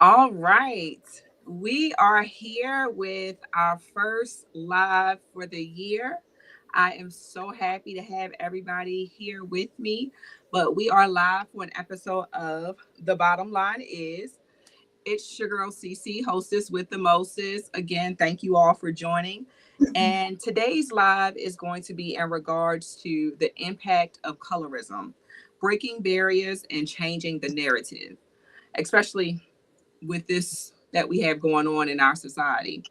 All right. We are here with our first live for the year. I am so happy to have everybody here with me. But we are live for an episode of The Bottom Line Is. It's your girl CC, hostess with the Moses. Again, thank you all for joining. And today's live is going to be in regards to the impact of colorism, breaking barriers and changing the narrative, especially with this that we have going on in our society.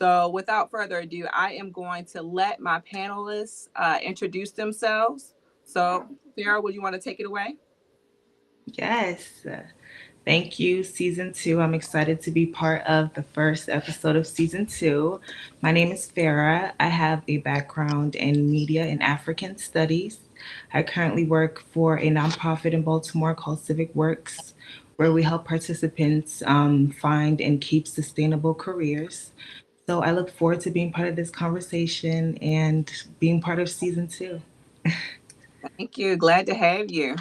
So, without further ado, I am going to let my panelists introduce themselves. So, Farah, would you want to take it away? Yes. Thank you, season two. I'm excited to be part of the first episode of season two. My name is Farah. I have a background in media and African studies. I currently work for a nonprofit in Baltimore called Civic Works, where we help participants find and keep sustainable careers. So I look forward to being part of this conversation and being part of season two. Thank you. Glad to have you.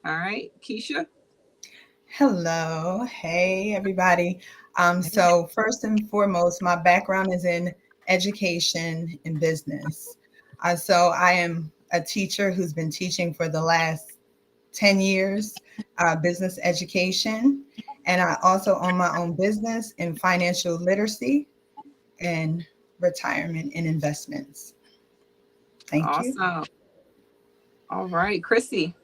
All right, Keisha. Hello. Hey, everybody. So first and foremost, my background is in education and business. So I am a teacher who's been teaching for the last 10 years, business education. And I also own my own business in financial literacy and retirement and investments. Thank you. Awesome. All right, Chrissy.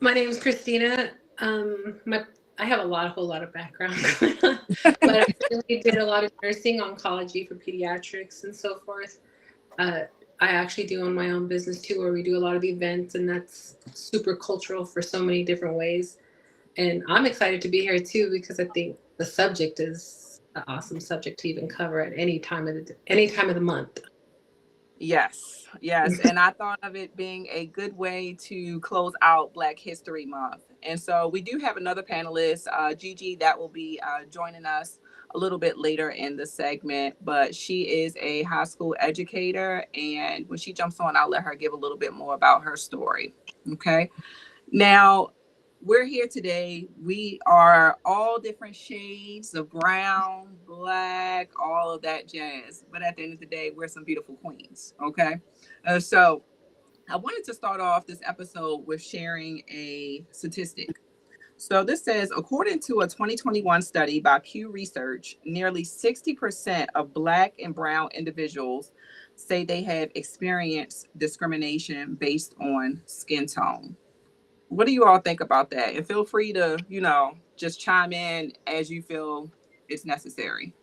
My name is Christina. My I have a whole lot of background, but I really did a lot of nursing, oncology for pediatrics, and so forth. I actually do own my own business too, where we do a lot of events, and that's super cultural for so many different ways. And I'm excited to be here too because I think the subject is an awesome subject to even cover at any time of the month. Yes, yes. And I thought of it being a good way to close out Black History Month. And so we do have another panelist, Gigi, that will be joining us a little bit later in the segment. But she is a high school educator. And when she jumps on, I'll let her give a little bit more about her story. Okay. Now, we're here today. We are all different shades of brown, black, all of that jazz. But at the end of the day, we're some beautiful queens. Okay. So I wanted to start off this episode with sharing a statistic. So this says, according to a 2021 study by Pew Research, nearly 60% of Black and Brown individuals say they have experienced discrimination based on skin tone. What do you all think about that? And feel free to, just chime in as you feel it's necessary.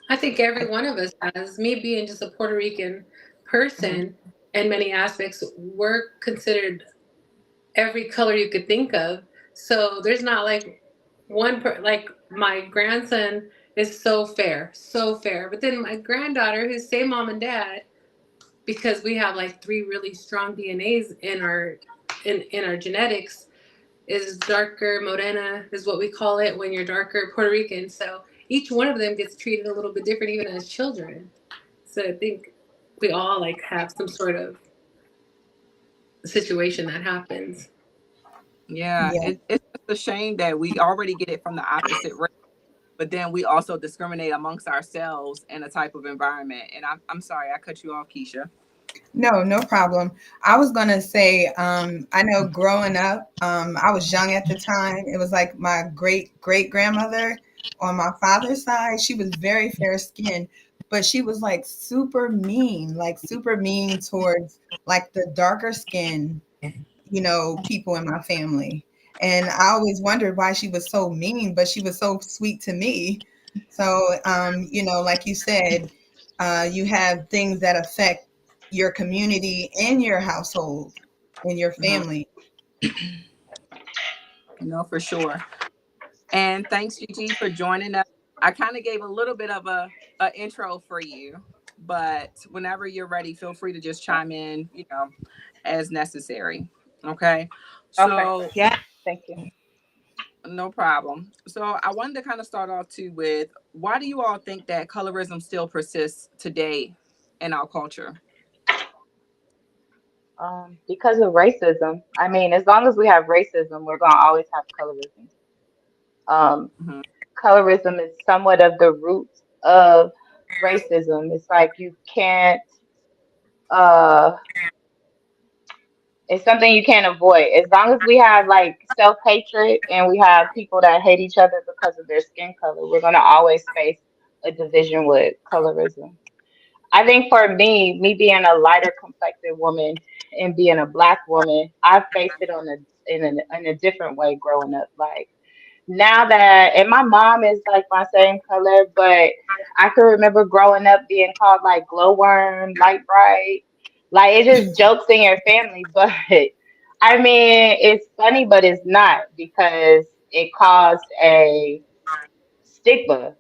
I think every one of us has, me being just a Puerto Rican Mhm. person in many aspects, we're considered every color you could think of. So there's not like like my grandson is so fair. But then my granddaughter, who's same mom and dad, because we have like three really strong DNAs in our genetics, is darker. Morena is what we call it when you're darker Puerto Rican. So each one of them gets treated a little bit different, even as children. So I think we all like have some sort of situation that happens. Yeah, Yeah. it's just a shame that we already get it from the opposite race, but then we also discriminate amongst ourselves in a type of environment. And I'm sorry, I cut you off, Keisha. No, no problem. I was gonna say, I know growing up, I was young at the time. It was like my great grandmother on my father's side. She was very fair skinned, but she was like super mean towards like the darker skin, people in my family. And I always wondered why she was so mean, but she was so sweet to me. So, like you said, you have things that affect your community and your household and your Mhm. family. For sure. And thanks, Gigi, for joining us. I kind of gave a little bit of a intro for you, but whenever you're ready, feel free to just chime in, as necessary. Okay. Okay. So Yeah. Thank you. no problem. So I wanted to kind of start off too with, why do you all think that colorism still persists today in our culture? Because of racism. I mean, as long as we have racism, we're gonna always have colorism. Um, Hmm. Colorism is somewhat of the root of racism. It's like you can't. Uh, it's something you can't avoid. As long as we have like self hatred and we have people that hate each other because of their skin color, we're gonna always face a division with colorism. I think for me being a lighter complected woman and being a black woman, I faced it in a different way growing up. Like now that, and my mom is like my same color, but I can remember growing up being called like glowworm, light bright, like it's just jokes in your family. But I mean, it's funny, but it's not because it caused a stigma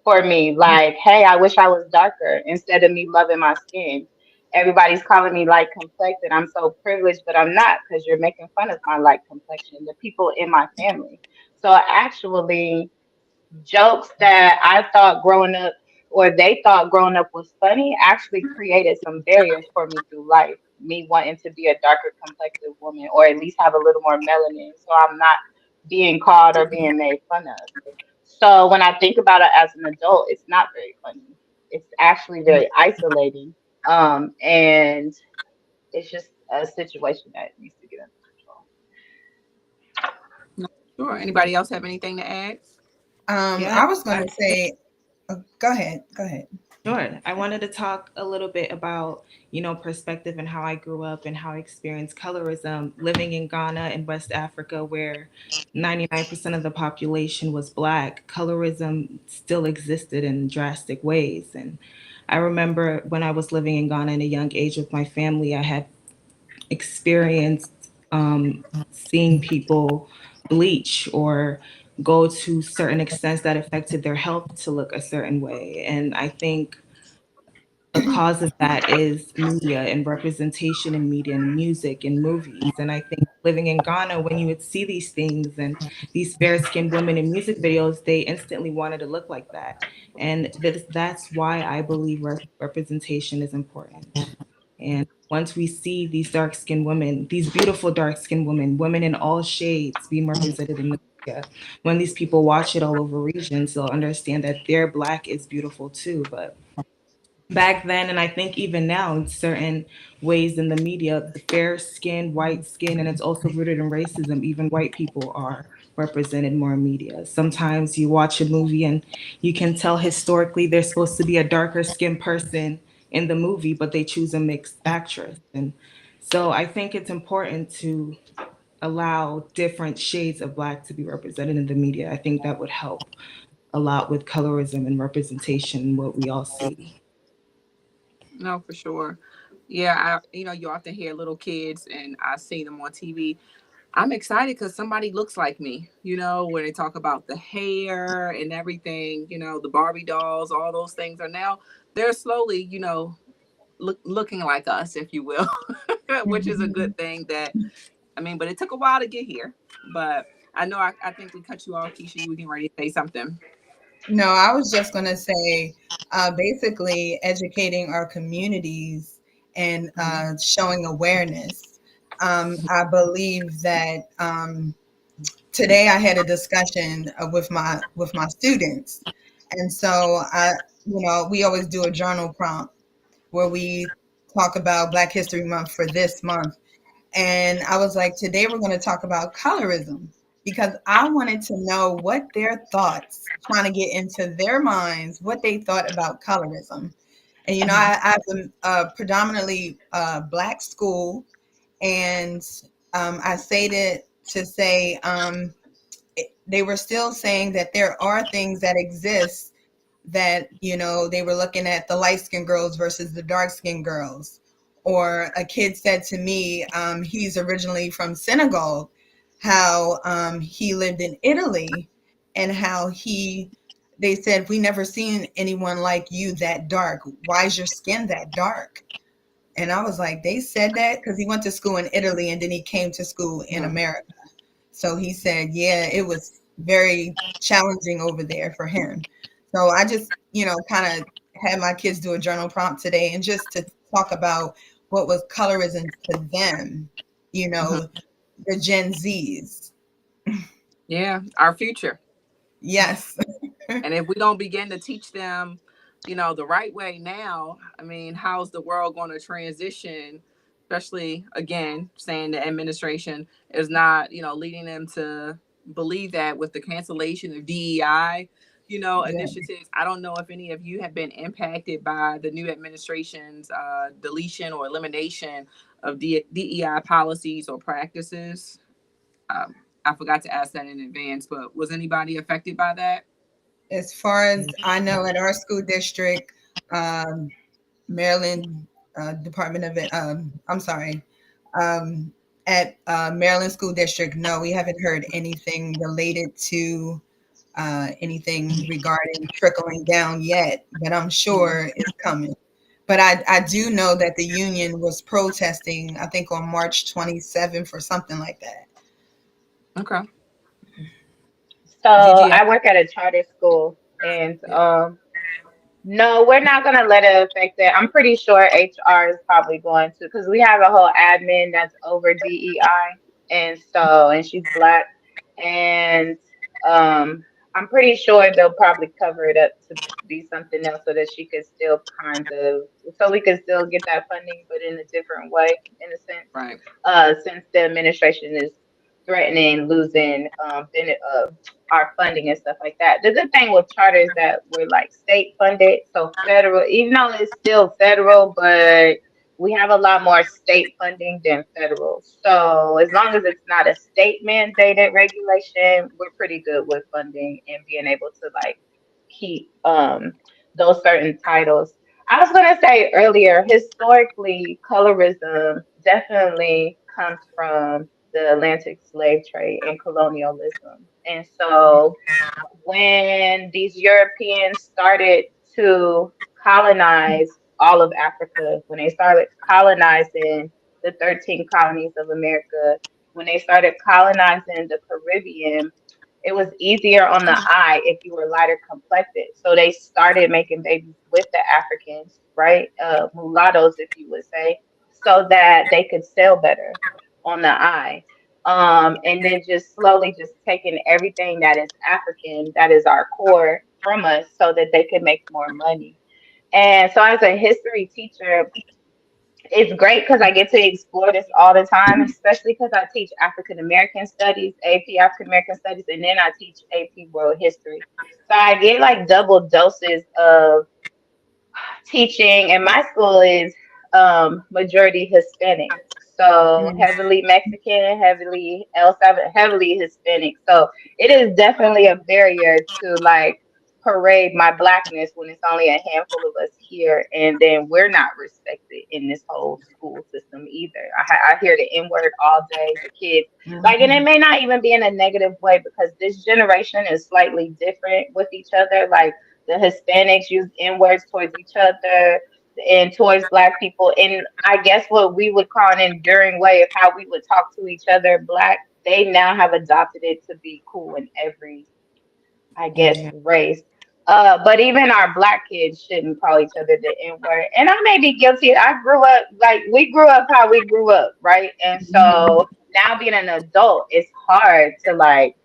for me. Like, hey, I wish I was darker instead of me loving my skin. Everybody's calling me light complected. I'm so privileged, but I'm not because you're making fun of my light complexion, the people in my family. So actually, jokes that I thought growing up or they thought growing up was funny actually created some barriers for me through life. Me wanting to be a darker complected woman or at least have a little more melanin so I'm not being called or being made fun of. So when I think about it as an adult, it's not very funny. It's actually very isolating. And it's just a situation that needs to get under control. No, sure. Anybody else have anything to add? Yeah, I was going I, to say, go ahead, go ahead. sure. I wanted to talk a little bit about, perspective and how I grew up and how I experienced colorism living in Ghana and West Africa, where 99% of the population was Black. Colorism still existed in drastic ways. And I remember when I was living in Ghana at a young age with my family, I had experienced seeing people bleach or go to certain extents that affected their health to look a certain way. And I think a cause of that is media and representation in media and music and movies. And I think living in Ghana, when you would see these things and these fair skinned women in music videos, they instantly wanted to look like that. And that's why I believe representation is important. And once we see these dark skinned women, these beautiful dark skinned women, women in all shades being represented in the media, when these people watch it all over regions, they'll understand that their black is beautiful too. But back then, and I think even now, in certain ways in the media, the fair skin, white skin, and it's also rooted in racism, even white people are represented more in media. Sometimes you watch a movie and you can tell historically there's supposed to be a darker skinned person in the movie, but they choose a mixed actress. And so I think it's important to allow different shades of black to be represented in the media. I think that would help a lot with colorism and representation, what we all see. No, for sure. Yeah, you often hear little kids, and I see them on TV. I'm excited because somebody looks like me. When they talk about the hair and everything. The Barbie dolls, all those things are now they're slowly, looking like us, if you will, which is a good thing. But it took a while to get here. But I know I think we cut you off, Keisha. You were getting ready to say something. No, I was just going to say basically educating our communities and showing awareness. I believe that today I had a discussion with my students, and so we always do a journal prompt where we talk about Black History Month for this month. And I was like, today we're going to talk about colorism because I wanted to know what their thoughts, trying to get into their minds, what they thought about colorism. And, I have a predominantly Black school, and I say that to say they were still saying that there are things that exist that they were looking at the light skinned girls versus the dark skinned girls. Or a kid said to me, he's originally from Senegal, how he lived in Italy, and how they said, we never seen anyone like you that dark. Why is your skin that dark? And I was like, they said that because he went to school in Italy and then he came to school in Mhm. America. So he said, yeah, it was very challenging over there for him. So I just, kind of had my kids do a journal prompt today and just to talk about what was colorism to them, you Mhm. know, the Gen Zs. Yeah, our future. Yes. And if we don't begin to teach them, the right way now, how's the world going to transition? Especially again, saying the administration is not, leading them to believe that with the cancellation of DEI, Yeah. initiatives. I don't know if any of you have been impacted by the new administration's deletion or elimination of DEI policies or practices. Um, I forgot to ask that in advance, but was anybody affected by that? As far as I know, at our school district, um, Maryland Department of it, I'm sorry, um, at Maryland School District, no, we haven't heard anything related to anything regarding trickling down yet, but I'm Mhm. sure it's coming. But I do know that the union was protesting, I think on March 27th or something like that. Okay. So Gigi, I work at a charter school, and yeah. no, we're not gonna let it affect it. I'm pretty sure HR is probably going to, because we have a whole admin that's over DEI, and she's black, and I'm pretty sure they'll probably cover it up to be something else so that she could still so we could still get that funding, but in a different way, in a sense. Right. Since the administration is threatening losing our funding and stuff like that. The good thing with charter is that we're like state funded, so federal, even though it's still federal, but we have a lot more state funding than federal. So as long as it's not a state mandated regulation, we're pretty good with funding and being able to like keep those certain titles. I was going to say earlier, historically, colorism definitely comes from the Atlantic slave trade and colonialism. And so when these Europeans started to colonize all of Africa, when they started colonizing the 13 colonies of America, when they started colonizing the Caribbean, it was easier on the eye if you were lighter complected. So they started making babies with the Africans, right? Mulattoes, if you would say, so that they could sell better on the eye. And then just slowly just taking everything that is African, that is our core, from us so that they could make more money. And so as a history teacher, it's great because I get to explore this all the time, especially because I teach African American studies, AP African American studies, and then I teach AP World History. So I get like double doses of teaching, and my school is majority Hispanic. So Mm. heavily Mexican, heavily El Salvador, heavily Hispanic. So it is definitely a barrier to like parade my blackness when it's only a handful of us here, and then we're not respected in this whole school system either. I hear the N word all day. The kids like, and it Mhm. may not even be in a negative way because this generation is slightly different with each other. Like the Hispanics use N words towards each other and towards Black people. And I guess what we would call an enduring way of how we would talk to each other, Black, they now have adopted it to be cool in every, I guess, Yeah. race. But even our Black kids shouldn't call each other the N word. And I may be guilty. I grew up like we grew up how we grew up, right? And Mhm. so now being an adult, it's hard to like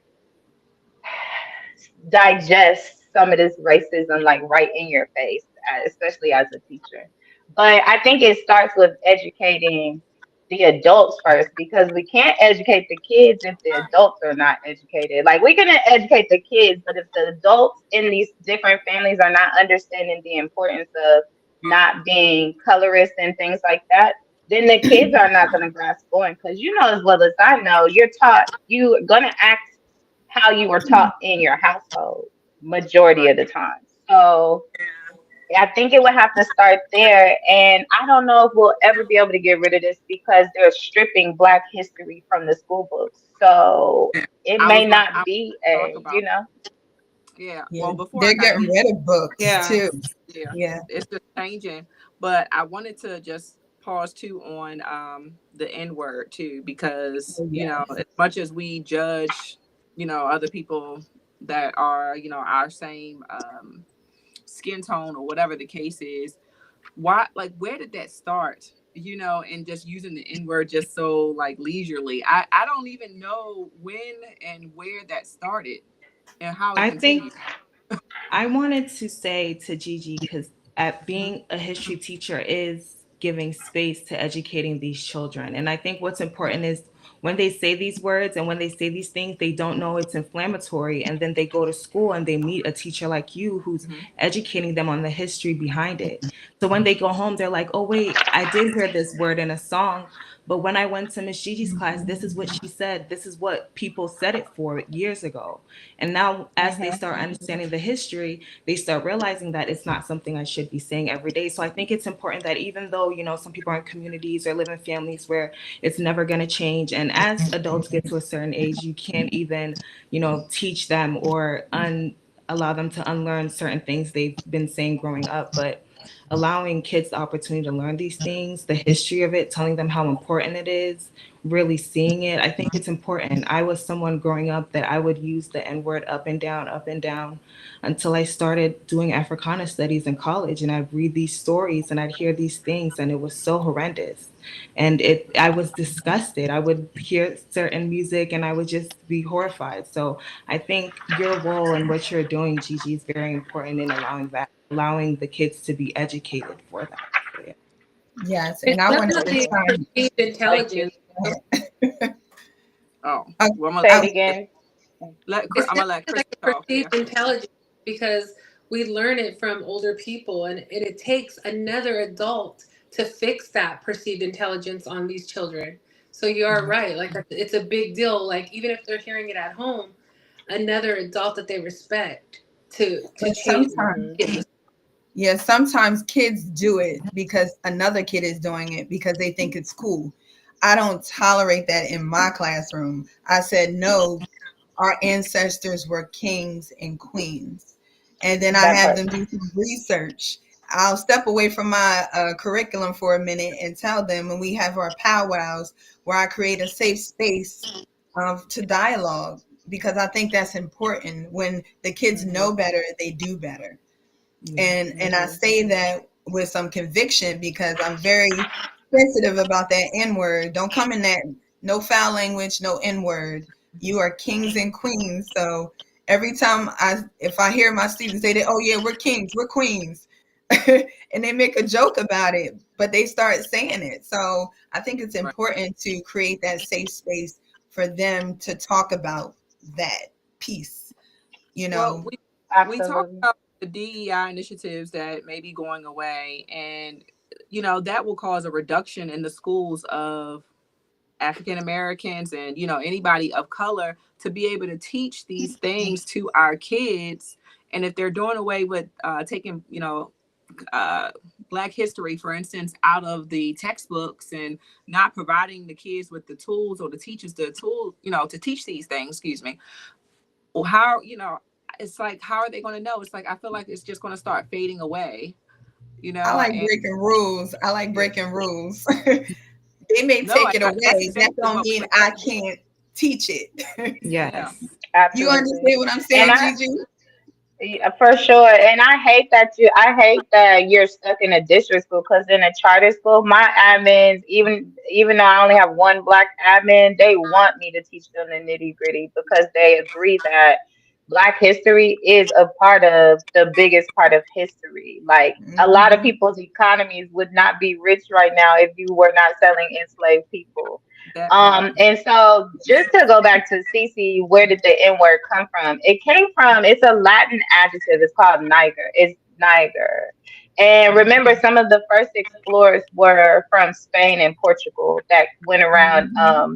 digest some of this racism like right in your face, especially as a teacher. But I think it starts with educating the adults first because we can't educate the kids if the adults are not educated. Like we can educate the kids, but if the adults in these different families are not understanding the importance of not being colorist and things like that, then the kids are not going to grasp on because you know as well as I know, you're taught you're going to act how you were taught in your household majority Right. of the time. So I think it would have to start there. And I don't know if we'll ever be able to get rid of this because they're stripping Black history from the school books. So Yeah. it I may was going not to be talk a, about, yeah. Yeah, Well, before I they're kind of, getting rid of books Yeah. too. yeah, Yeah. it's just changing. But I wanted to just pause too on the N word too, because, Oh, yes. as much as we judge, other people that are, our same skin tone or whatever the case is, why, like, where did that start? And just using the N word just so like leisurely. I don't even know when and where that started and how it I continued. think I wanted to say to Gigi, because at Mhm. being a history teacher is giving space to educating these children. And I think what's important is when they say these words and when they say these things, they don't know it's inflammatory. And then they go to school and they meet a teacher like you who's Mhm. educating them on the history behind it. So when they go home, they're like, oh, wait, I did hear this word in a song. But when I went to Miss Gigi's class, this is what she said. This is what people said it for years ago. And now, as they Mhm. start understanding the history, they start realizing that it's not something I should be saying every day. So I think it's important that even though, some people are in communities or live in families where it's never going to change. And as adults get to a certain age, you can't even, teach them or allow them to unlearn certain things they've been saying growing up. But allowing kids the opportunity to learn these things, the history of it, telling them how important it is, really seeing it. I think it's important. I was someone growing up that I would use the N word up and down until I started doing Africana studies in college and I'd read these stories and I'd hear these things and it was so horrendous. And I was disgusted. I would hear certain music and I would just be horrified. So I think your role and what you're doing, Gigi, is very important in allowing that, allowing the kids to be educated for that. So yeah. Yes, and It's I wanted to definitely chime. perceived Thank you. intelligence. Go ahead. Oh, Uh, well, Say it I, again. It's I'm gonna let definitely Chris like a talk. Yeah. perceived intelligence because we learn it from older people, and it takes another adult to fix that perceived intelligence on these children. So you are right. Like it's a big deal. Like even if they're hearing it at home, another adult that they respect to but change sometimes Hmm. it. Yeah, sometimes kids do it because another kid is doing it because they think it's cool. I don't tolerate that in my classroom. I said, no, our ancestors were kings and queens. And then I That have part. them do some research. I'll step away from my curriculum for a minute and tell them when we have our powwows where I create a safe space to dialogue because I think that's important. When the kids Mm-hmm. know better, they do better. Yeah. And I Mm-hmm. say that with some conviction because I'm very sensitive about that N word. Don't come in that no foul language, no N word. You are kings and queens. So every time if I hear my students say that, oh yeah, we're kings, we're queens, and they make a joke about it, but they start saying it. So I think it's Right. important to create that safe space for them to talk about that piece. You Well, know, we talked Absolutely. about the DEI initiatives that may be going away, and that will cause a reduction in the schools of African Americans and anybody of color to be able to teach these things to our kids. And if they're doing away with taking uh, Black history, for instance, out of the textbooks and not providing the kids with the tools or the teachers the tool, to teach these things, excuse me. Well, how, it's like, how are they going to know? It's like, I feel like it's just going to start fading away, I like and breaking rules. I like yeah. breaking rules. They may No, take it that's away. That essentially don't what mean we're I trying to do. can't teach it. Yeah. Yes. You Absolutely. understand what I'm And saying, Gigi? yeah, for sure. And I hate that you're stuck in a district school because in a charter school, my admins, even though I only have one black admin, they want me to teach them the nitty gritty because they agree that Black history is a part of the biggest part of history. Like a lot of Hmm. people's economies would not be rich right now if you were not selling enslaved people. That part. And so just to go back to Cece, where did the N word come from? It came from, it's a Latin adjective. It's called niger. It's niger. And remember, some of the first explorers were from Spain and Portugal that went Hmm. around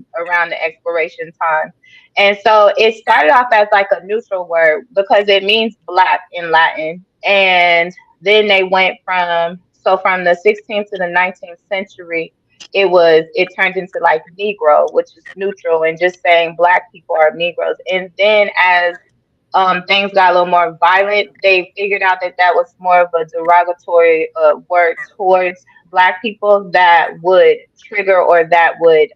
the exploration time. And so it started off as like a neutral word because it means black in Latin. And then they went from the 16th to the 19th century, it turned into like Negro, which is neutral, and just saying black people are Negroes. And then as things got a little more violent, they figured out that that was more of a derogatory word towards black people that would trigger or that would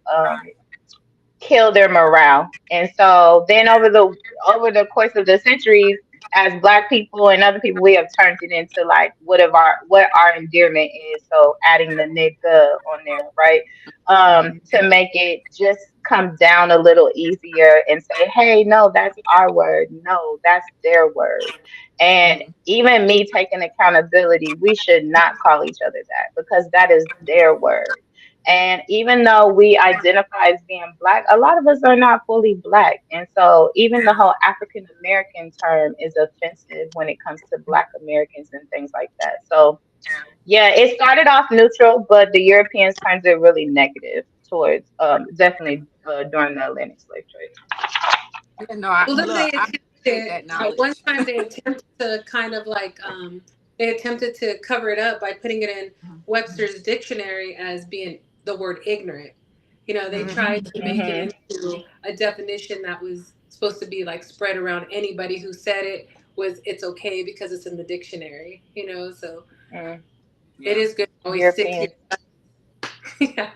kill their morale. And so then over the course of the centuries, as black people and other people, we have turned it into like what our endearment is. So adding the nigga on there, right? To make it just come down a little easier and say, hey, no, that's our word. No, that's their word. And Mm-hmm. even me taking accountability, we should not call each other that because that is their word. And even though we identify as being black, a lot of us are not fully black. And so even the whole African American term is offensive when it comes to black Americans and things like that. So yeah, it started off neutral, but the Europeans turned it really negative towards definitely during the Atlantic slave trade. Yeah, no, I Well, then look, they I appreciate attempted, that at one knowledge. time, they attempted to kind of like, they attempted to cover it up by putting it in Webster's dictionary as being the word ignorant. They tried to make Hmm. it into a definition that was supposed to be like spread around anybody who said it was it's okay because it's in the dictionary. So Mm. it Yeah. is good to always stick to Europeans. your yeah.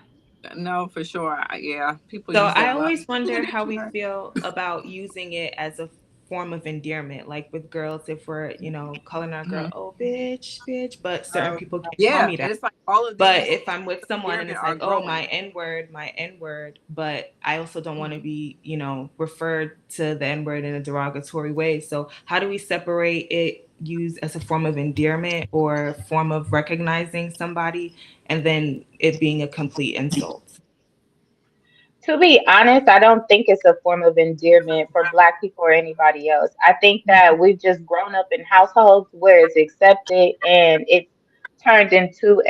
No, for sure. Yeah, people So use I that. Well, always in the wonder how we dictionary. feel about using it as a form of endearment, like with girls, if we're, calling our girl, Mhm. oh, bitch, bitch, but certain people can't call Yeah, me and that. it's like all of But these if I'm with someone and endearment it's are like, oh, growing. my N word, but I also don't want to Mhm. be, referred to the N word in a derogatory way. So how do we separate it used as a form of endearment or form of recognizing somebody and then it being a complete insult? To be honest, I don't think it's a form of endearment for Black people or anybody else. I think that we've just grown up in households where it's accepted and it's turned into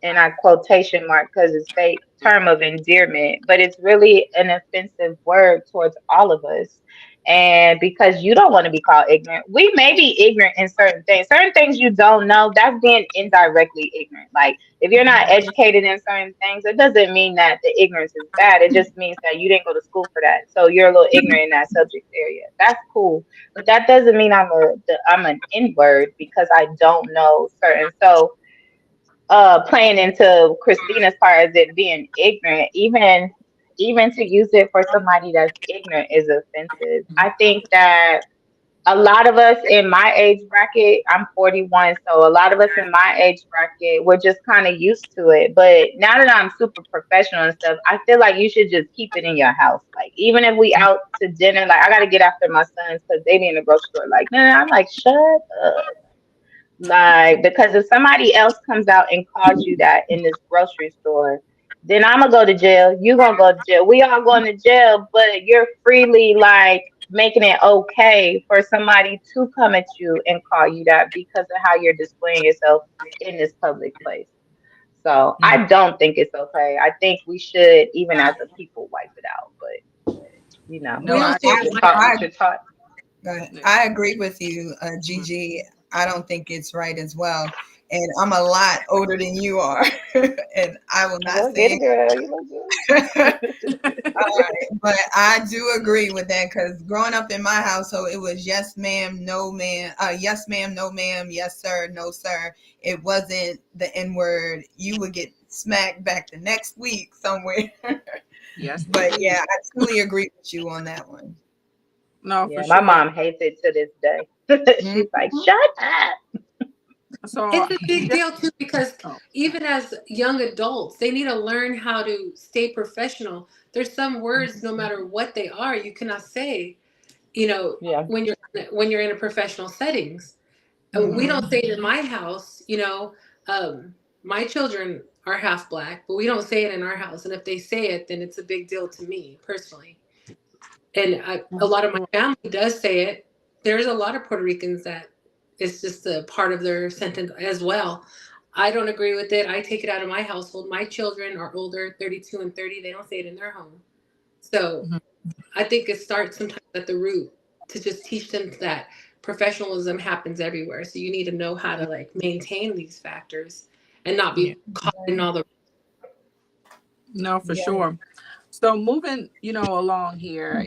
and I quotation mark because it's fake, term of endearment, but it's really an offensive word towards all of us. And because you don't want to be called ignorant, we may be ignorant in certain things. Certain things you don't know, that's being indirectly ignorant. Like if you're not educated in certain things, it doesn't mean that the ignorance is bad. It just means that you didn't go to school for that. So you're a little ignorant in that subject area. That's cool. But that doesn't mean I'm an N-word because I don't know certain. So playing into Christina's part as it being ignorant, even to use it for somebody that's ignorant is offensive. I think that a lot of us in my age bracket, I'm 41, so a lot of us in my age bracket, we're just kind of used to it. But now that I'm super professional and stuff, I feel like you should just keep it in your house. Like even if we out to dinner, like I gotta get after my sons because they be in the grocery store. Like, no, I'm like, shut up. Like, because if somebody else comes out and calls you that in this grocery store, then I'm gonna go to jail. You gonna go to jail. We all going to jail, but you're freely like making it okay for somebody to come at you and call you that because of how you're displaying yourself in this public place. So I don't think it's okay. I think we should, even as a people, wipe it out. But No, We I don't say you're it in just I, my taught I what you're taught. yeah. I agree with you, Mhm. Gigi. I don't think it's right as well. And I'm a lot older than you are. And I will not Go get say it, girl. You look it. good. But I do agree with that because growing up in my household, it was yes, ma'am, no, ma'am, yes, ma'am, no, ma'am, yes, sir, no, sir. It wasn't the N word. You would get smacked back the next week somewhere. Yes, But indeed. yeah, I truly agree with you on that one. No, for Yeah, my sure. mom hates it to this day. Mhm. She's like, shut up. So It's a big just deal too because oh, even as young adults, they need to learn how to stay professional. There's some words, no matter what they are, you cannot say, you know, Yeah. when you're in a professional settings. We Mhm. don't say it in my house, my children are half black, but we don't say it in our house. And if they say it, then it's a big deal to me personally. And a lot of my sure. family does say it. There's a lot of Puerto Ricans that it's just a part of their sentence as well. I don't agree with it. I take it out of my household. My children are older, 32 and 30. They don't say it in their home. So Mhm. I think it starts sometimes at the root to just teach them that professionalism happens everywhere. So you need to know how to like maintain these factors and not Yeah. be caught in all the. No, for Yeah. sure. So moving, along here,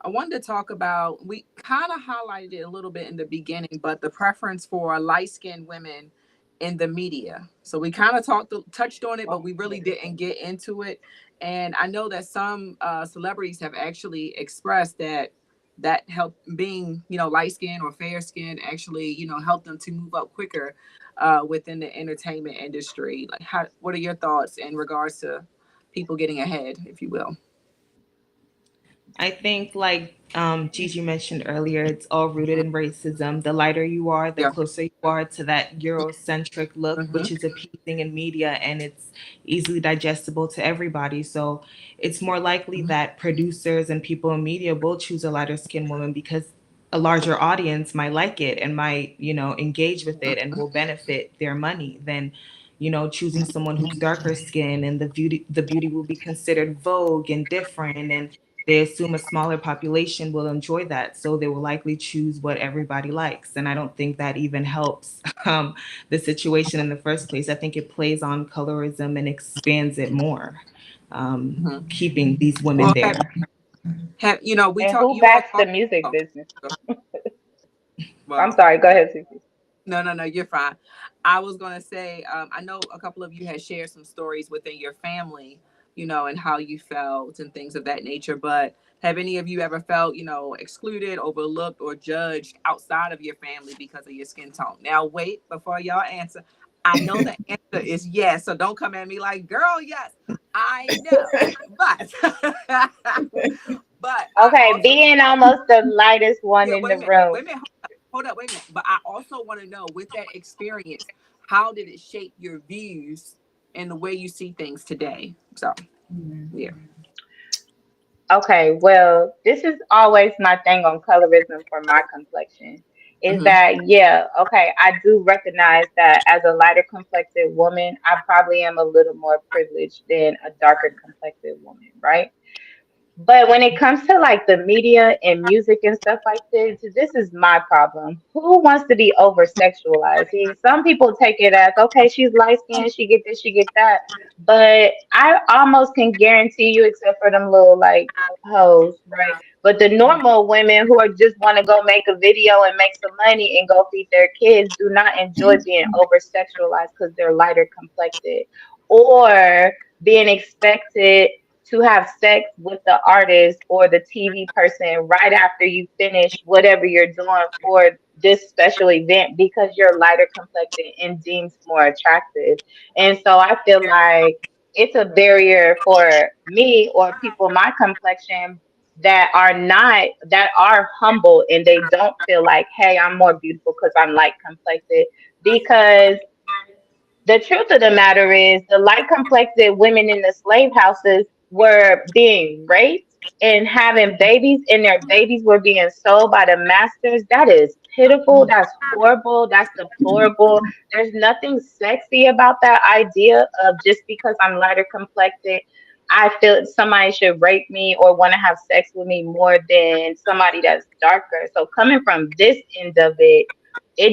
I wanted to talk about, we kind of highlighted it a little bit in the beginning, but the preference for light-skinned women in the media. So we kind of touched on it, but Oh, we really yeah. didn't get into it. And I know that some celebrities have actually expressed that help being, light skinned or fair skinned actually, help them to move up quicker within the entertainment industry. Like, what are your thoughts in regards to people getting ahead, if you will? I think, like Gigi mentioned earlier, it's all rooted in racism. The lighter you are, the Yeah. closer you are to that Eurocentric look, Mm-hmm. which is appeasing in media and it's easily digestible to everybody. So it's more likely Hmm. that producers and people in media will choose a lighter skinned woman because a larger audience might like it and might, engage with it and will benefit their money than choosing someone who's darker skinned and the beauty will be considered vogue and different, and they assume a smaller population will enjoy that, so they will likely choose what everybody likes. And I don't think that even helps the situation in the first place. I think it plays on colorism and expands it more, Hmm. keeping these women Well, have, there. have we And talk? who You all backs the talk. music Oh, business? I'm well, sorry. Go ahead, Susie. no, no, no, you're fine. I was gonna say, I know a couple of you had shared some stories within your family, and how you felt and things of that nature. But have any of you ever felt, excluded, overlooked, or judged outside of your family because of your skin tone? Now, wait before y'all answer. I know the answer is yes, so don't come at me like, "Girl, yes, I know." But, but I Okay, also being know. almost the lightest one Yeah, in wait the a minute. room. Wait a minute. Hold up. Wait a minute. But I also want to know, with that experience, how did it shape your views and the way you see things today? So, yeah. Okay, well, this is always my thing on colorism for my complexion. Is Mm-hmm. that, yeah, okay, I do recognize that as a lighter complected woman, I probably am a little more privileged than a darker complected woman, right? But when it comes to like the media and music and stuff like this is my problem. Who wants to be over sexualized? See, some people take it as okay, she's light skinned, she get this, she get that. But I almost can guarantee you, except for them little like hoes, right? But the normal women who are just want to go make a video and make some money and go feed their kids do not enjoy being over sexualized because they're lighter complected or being expected to have sex with the artist or the TV person right after you finish whatever you're doing for this special event because you're lighter complected and deemed more attractive. And so I feel like it's a barrier for me or people my complexion that are humble and they don't feel like, hey, I'm more beautiful because I'm light complected. Because the truth of the matter is, the light complected women in the slave houses were being raped and having babies, and their babies were being sold by the masters. That is pitiful. That's horrible. That's deplorable. There's nothing sexy about that idea of just because I'm lighter complected, I feel somebody should rape me or want to have sex with me more than somebody that's darker. So, coming from this end of it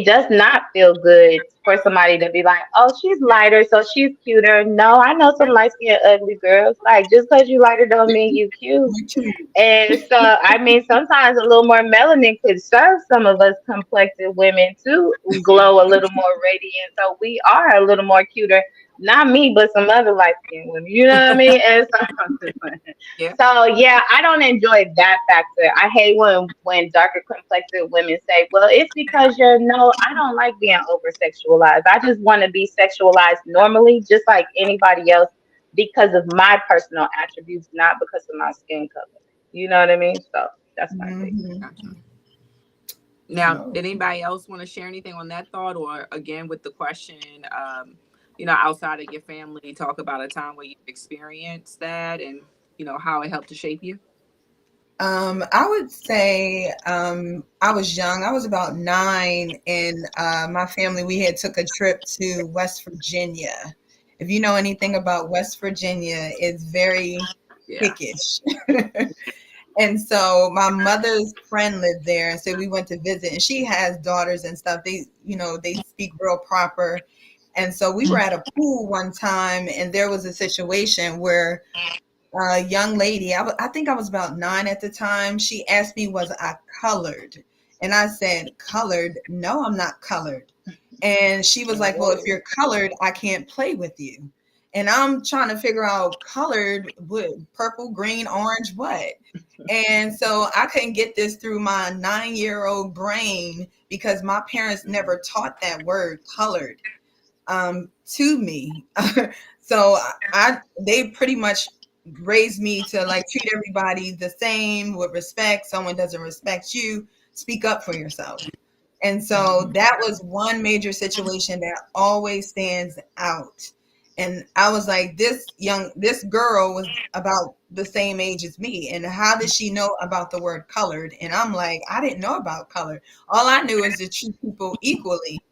does not feel good for somebody to be like, oh, she's lighter, so she's cuter. No, I know some light skinned ugly girls. Like, just because you lighter don't mean you cute. Me too. And so, I mean, sometimes a little more melanin could serve some of us complected women to glow a little more radiant. So we are a little more cuter. Not me, but some other light skinned women. You know what I mean? And so, Yeah. so yeah, I don't enjoy that factor. I hate when darker complected women say, "Well, it's because you're no." I don't like being over sexualized. I just want to be sexualized normally, just like anybody else, because of my personal attributes, not because of my skin color. You know what I mean? So that's my take. Hmm. Gotcha. Now, Oh. did anybody else want to share anything on that thought, or again with the question, outside of your family, talk about a time where you've experienced that and how it helped to shape you? I would say I was young. I was about 9, and my family we had took a trip to West Virginia. If you know anything about West Virginia, it's very Yeah. hickish. And so my mother's friend lived there, and so we went to visit. And she has daughters and stuff. They speak real proper. And so we were at a pool one time, and there was a situation where a young lady, I think I was about 9 at the time. She asked me, was I colored? And I said, colored? No, I'm not colored. And she was like, well, if Oh. you're colored, I can't play with you. And I'm trying to figure out colored, what, purple, green, orange, what? And so I couldn't get this through my 9-year-old brain because my parents never taught that word colored to me. So they pretty much raised me to like treat everybody the same with respect. Someone doesn't respect you, speak up for yourself. And so Mhm. that was one major situation that always stands out. And I was like, this girl was about the same age as me. And how did she know about the word colored? And I'm like, I didn't know about color. All I knew is to treat people equally.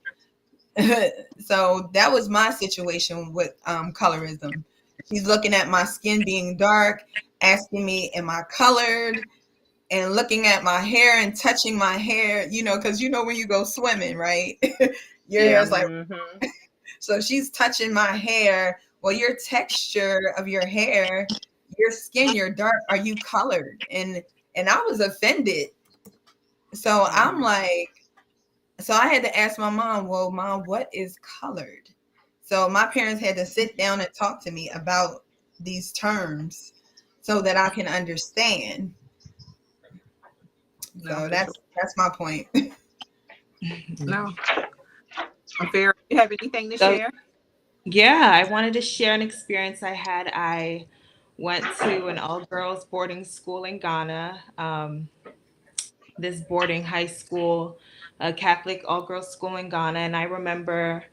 So that was my situation with colorism. She's looking at my skin being dark, asking me, am I colored? And looking at my hair and touching my hair, because when you go swimming, right? Your hair Yeah. is like, Mhm. so she's touching my hair. Well, your texture of your hair, your skin, you're dark. Are you colored? And I was offended. So I'm Mhm. like, so I had to ask my mom, well, mom, what is colored? So my parents had to sit down and talk to me about these terms so that I can understand. No, So for sure. that's my point. No, fair. You have anything to So, share? yeah, I wanted to share an experience I had. I went to an all girls boarding school in Ghana. This boarding high school, a Catholic all girls school in Ghana. And I remember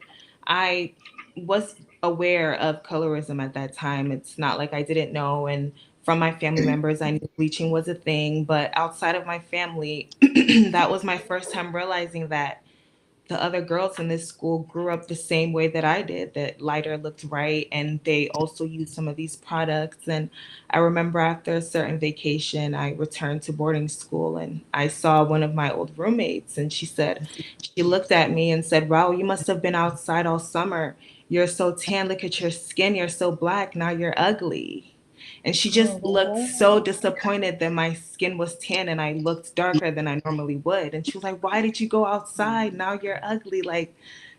I was aware of colorism at that time. It's not like I didn't know. And from my family members, I knew bleaching was a thing. But outside of my family, that was my first time realizing that the other girls in this school grew up the same way that I did, that lighter looked right. And they also used some of these products. And I remember after a certain vacation, I returned to boarding school and I saw one of my old roommates. And she looked at me and said, "Wow, you must have been outside all summer. You're so tan. Look at your skin. You're so black. Now you're ugly." And she just looked so disappointed that my skin was tan and I looked darker than I normally would. And she was like, "Why did you go outside? Now you're ugly." Like,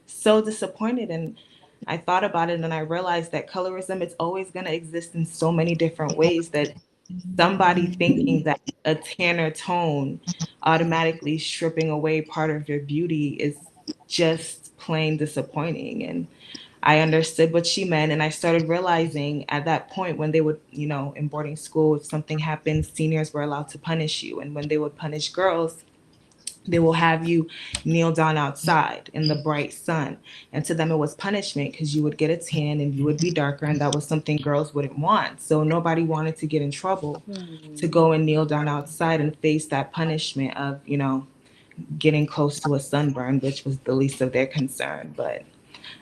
so disappointed. And I thought about it and I realized that colorism is always going to exist in so many different ways, that somebody thinking that a tanner tone automatically stripping away part of your beauty is just plain disappointing. And I understood what she meant. And I started realizing at that point, when they would, in boarding school, if something happened, seniors were allowed to punish you. And when they would punish girls, they will have you kneel down outside in the bright sun. And to them, it was punishment because you would get a tan and you would be darker. And that was something girls wouldn't want. So nobody wanted to get in trouble to go and kneel down outside and face that punishment of, getting close to a sunburn, which was the least of their concern. But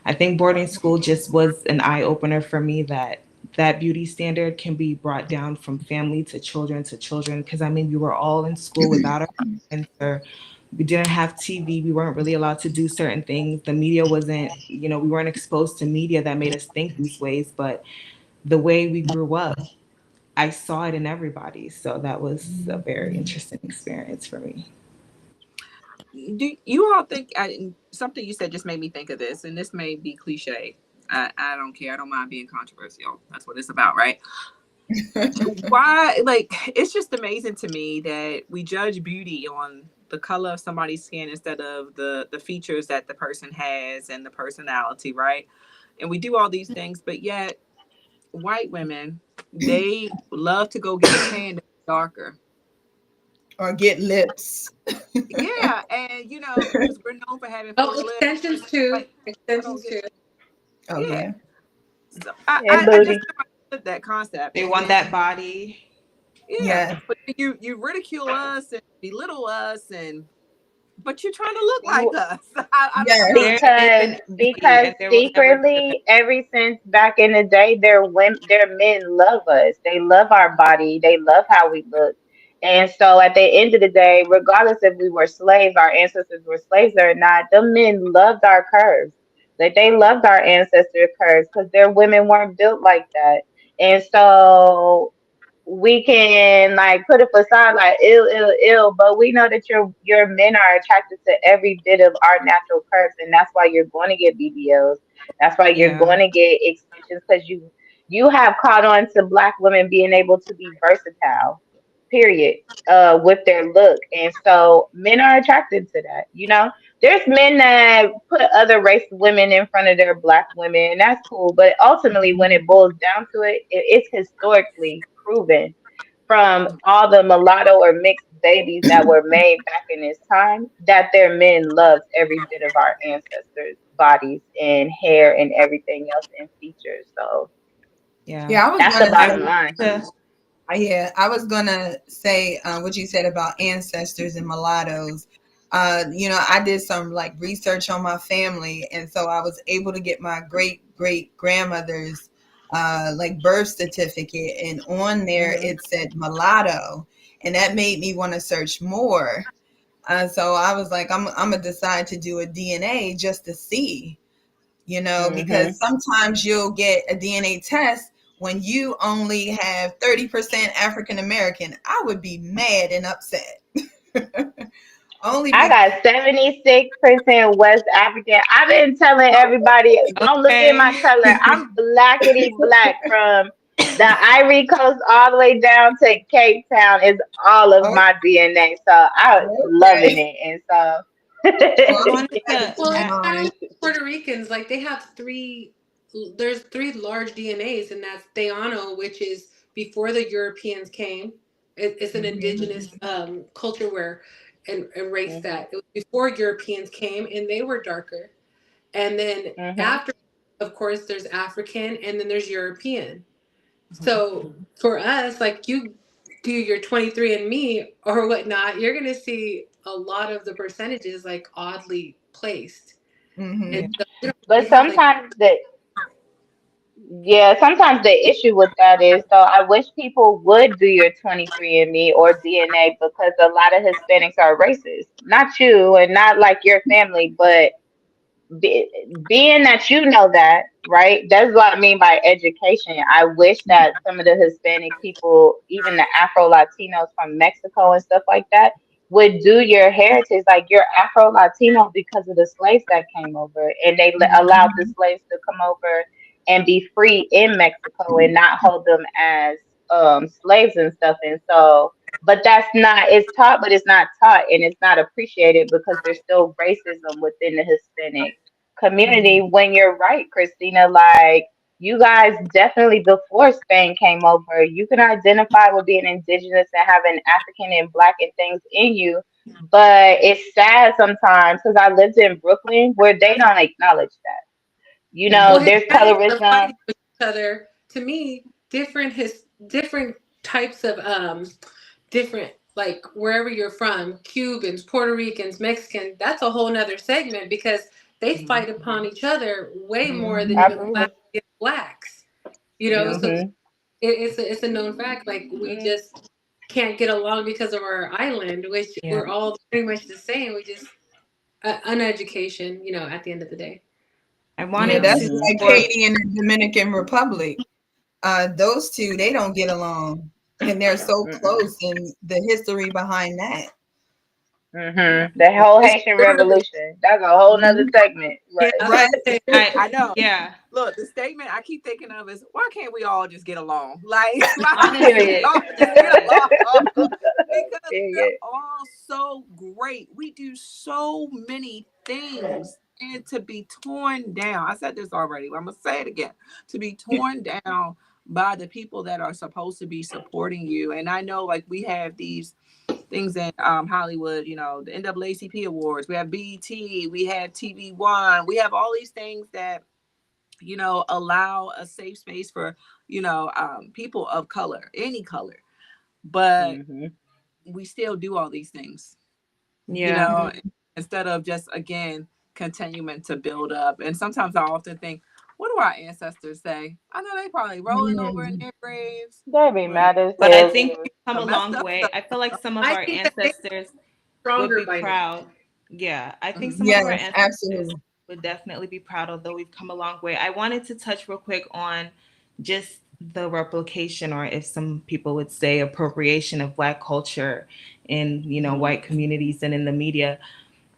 I think boarding school just was an eye opener for me, that that beauty standard can be brought down from family to children to children. Because I mean, we were all in school without our parents, or we didn't have TV. We weren't really allowed to do certain things. The media wasn't, we weren't exposed to media that made us think these ways. But the way we grew up, I saw it in everybody. So that was a very interesting experience for me. Do you all think something you said just made me think of this, and this may be cliche. I don't care. I don't mind being controversial. That's what it's about, right? Why? Like, it's just amazing to me that we judge beauty on the color of somebody's skin instead of the features that the person has and the personality, right? And we do all these things, but yet white women, they love to go get a tan that's darker. Or get lips. Yeah, and because we're known for having full Oh, lips, extensions too. like I don't Extensions get too. that. Oh Yeah, yeah. so And I just booty. never understood that concept, They want and that body. yeah, Yes. but you ridicule us and belittle us, and but you're trying to look like us. I don't Yes. There is because an envy, because and there will never be a secretly ever since back in the day their men love us, they love our body, they love how we look. And so at the end of the day, regardless if we were slaves, our ancestors were slaves or not, the men loved our curves. Like they loved our ancestor curves because their women weren't built like that. And so we can like put a facade like ill, but we know that your men are attracted to every bit of our natural curves, and that's why you're going to get BBLs. That's why you're yeah. going to get extensions because you have caught on to black women being able to be versatile, period, with their look, and so men are attracted to that. There's men that put other race women in front of their black women, and that's cool. But ultimately, when it boils down to it, it's historically proven from all the mulatto or mixed babies that were made back in this time that their men loved every bit of our ancestors' bodies and hair and everything else and features. So Yeah. Yeah, I was that's the gonna I bottom say. line. to, Yeah, I was gonna say what you said about ancestors and mulattoes. I did some like research on my family, and so I was able to get my great grandmother's like birth certificate, and on there Hmm. it said mulatto, and that made me want to search more. So I was like, I'm gonna decide to do a DNA just to see, Hmm. because sometimes you'll get a DNA test when you only have 30% African American. I would be mad and upset. Only I because got 76% West African. I've been telling everybody, don't look at my okay. color. I'm blackity black from the Ivory Coast all the way down to Cape Town is all of oh, my DNA. So I was loving okay. it. And so Well, I I'm wanted gonna add it to to Well, it's ask, kind of mine. like Puerto Ricans. Like they have there's three large DNAs, and that's Theano, which is before the Europeans came. It's an Mhm. indigenous culture where and race hmm that it was before Europeans came, and they were darker. And then hmm after, of course, there's African, and then there's European. So for us, like you do your 23 and Me or whatnot, you're gonna see a lot of the percentages like oddly placed. And Mm-hmm. Yeah. so we don't But really have like, sometimes sometimes the issue with that is, so I wish people would do your 23andMe or DNA, because a lot of Hispanics are racist. Not you and not like your family, but be, being that you know that, right? That's what I mean by education. I wish that some of the Hispanic people, even the Afro Latinos from Mexico and stuff like that, would do your heritage. Like, you're Afro Latino because of the slaves that came over, and they allowed the slaves to come over and be free in Mexico and not hold them as slaves and stuff. And so, but that's not, it's taught, but it's not taught, and it's not appreciated because there's still racism within the Hispanic community. When you're right, Christina, like, you guys definitely, before Spain came over, you can identify with being indigenous and having African and black and things in you. But it's sad sometimes, because I lived in Brooklyn where they don't acknowledge that. You well, know, there's Hispanics are colorism. fighting with each other. To me, different types of different, like wherever you're from, Cubans, Puerto Ricans, Mexicans, that's a whole nother segment because they Mhm. fight upon each other way more than even Absolutely. blacks. You know, Yeah. so Hmm. it's a known fact. Like we just can't get along because of our island, which Yeah. we're all pretty much the same. We just uneducation, you know, at the end of the day. I Yeah, wanted that's to, Hmm. like for Haiti and the Dominican Republic. Those two, they don't get along, and they're so close. And the history behind that. Hmm. The whole It's Haitian literally Revolution. That's a whole nother segment, Yeah, right? I was about right. to say. I I know. yeah, Look, the statement I keep thinking of is, why can't we all just get along? Like, why can't we Period. honestly, all just get period. along? Because we're Period. all so great. We do so many things. And to be torn down, I said this already, but I'm going to say it again, to be torn down by the people that are supposed to be supporting you. And I know, like, we have these things in Hollywood, you know, the NAACP awards, we have BET, we have TV One, we have all these things that, you know, allow a safe space for, you know, people of color, any color. But Hmm. we still do all these things, you Yeah. know, instead of just, again, continuing to build up. And sometimes I often think, what do our ancestors say? I know they probably rolling over in Mm. their graves They be with mad as But I hell think too. we've come a some messed long up way. stuff. I feel like some of I our think that they're ancestors would stronger be by now. proud. Yeah, I think some of our Yes, ancestors absolutely. would definitely be proud, although we've come a long way. I wanted to touch real quick on just the replication, or if some people would say appropriation of Black culture in, white communities and in the media.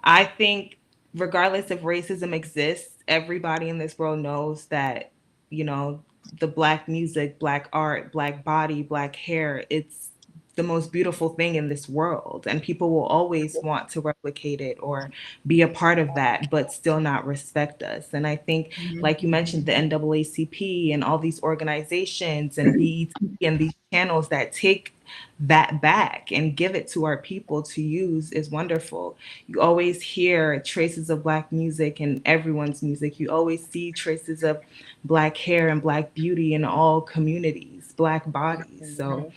I think regardless if racism exists, everybody in this world knows that, you know, the Black music, Black art, Black body, Black hair, it's the most beautiful thing in this world. And people will always want to replicate it or be a part of that, but still not respect us. And I think, Mhm. like you mentioned, the NAACP and all these organizations and BET and these channels that take that back and give it to our people to use is wonderful. You always hear traces of Black music in everyone's music. You always see traces of Black hair and Black beauty in all communities, Black bodies. So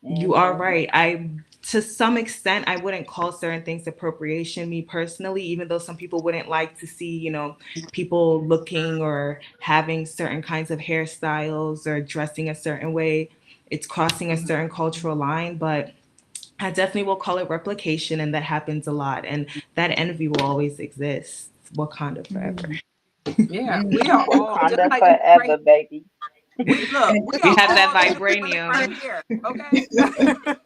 Hmm. you are Hmm. right. To some extent, I wouldn't call certain things appropriation, me personally, even though some people wouldn't like to see, people looking or having certain kinds of hairstyles or dressing a certain way. It's crossing a certain cultural line, but I definitely will call it replication, and that happens a lot. And that envy will always exist. Wakanda forever. Mhm. Yeah, we Mhm. are all just Wakanda like this right. forever, baby. We look, And we We are have that all beautiful women right vibranium. here. Okay.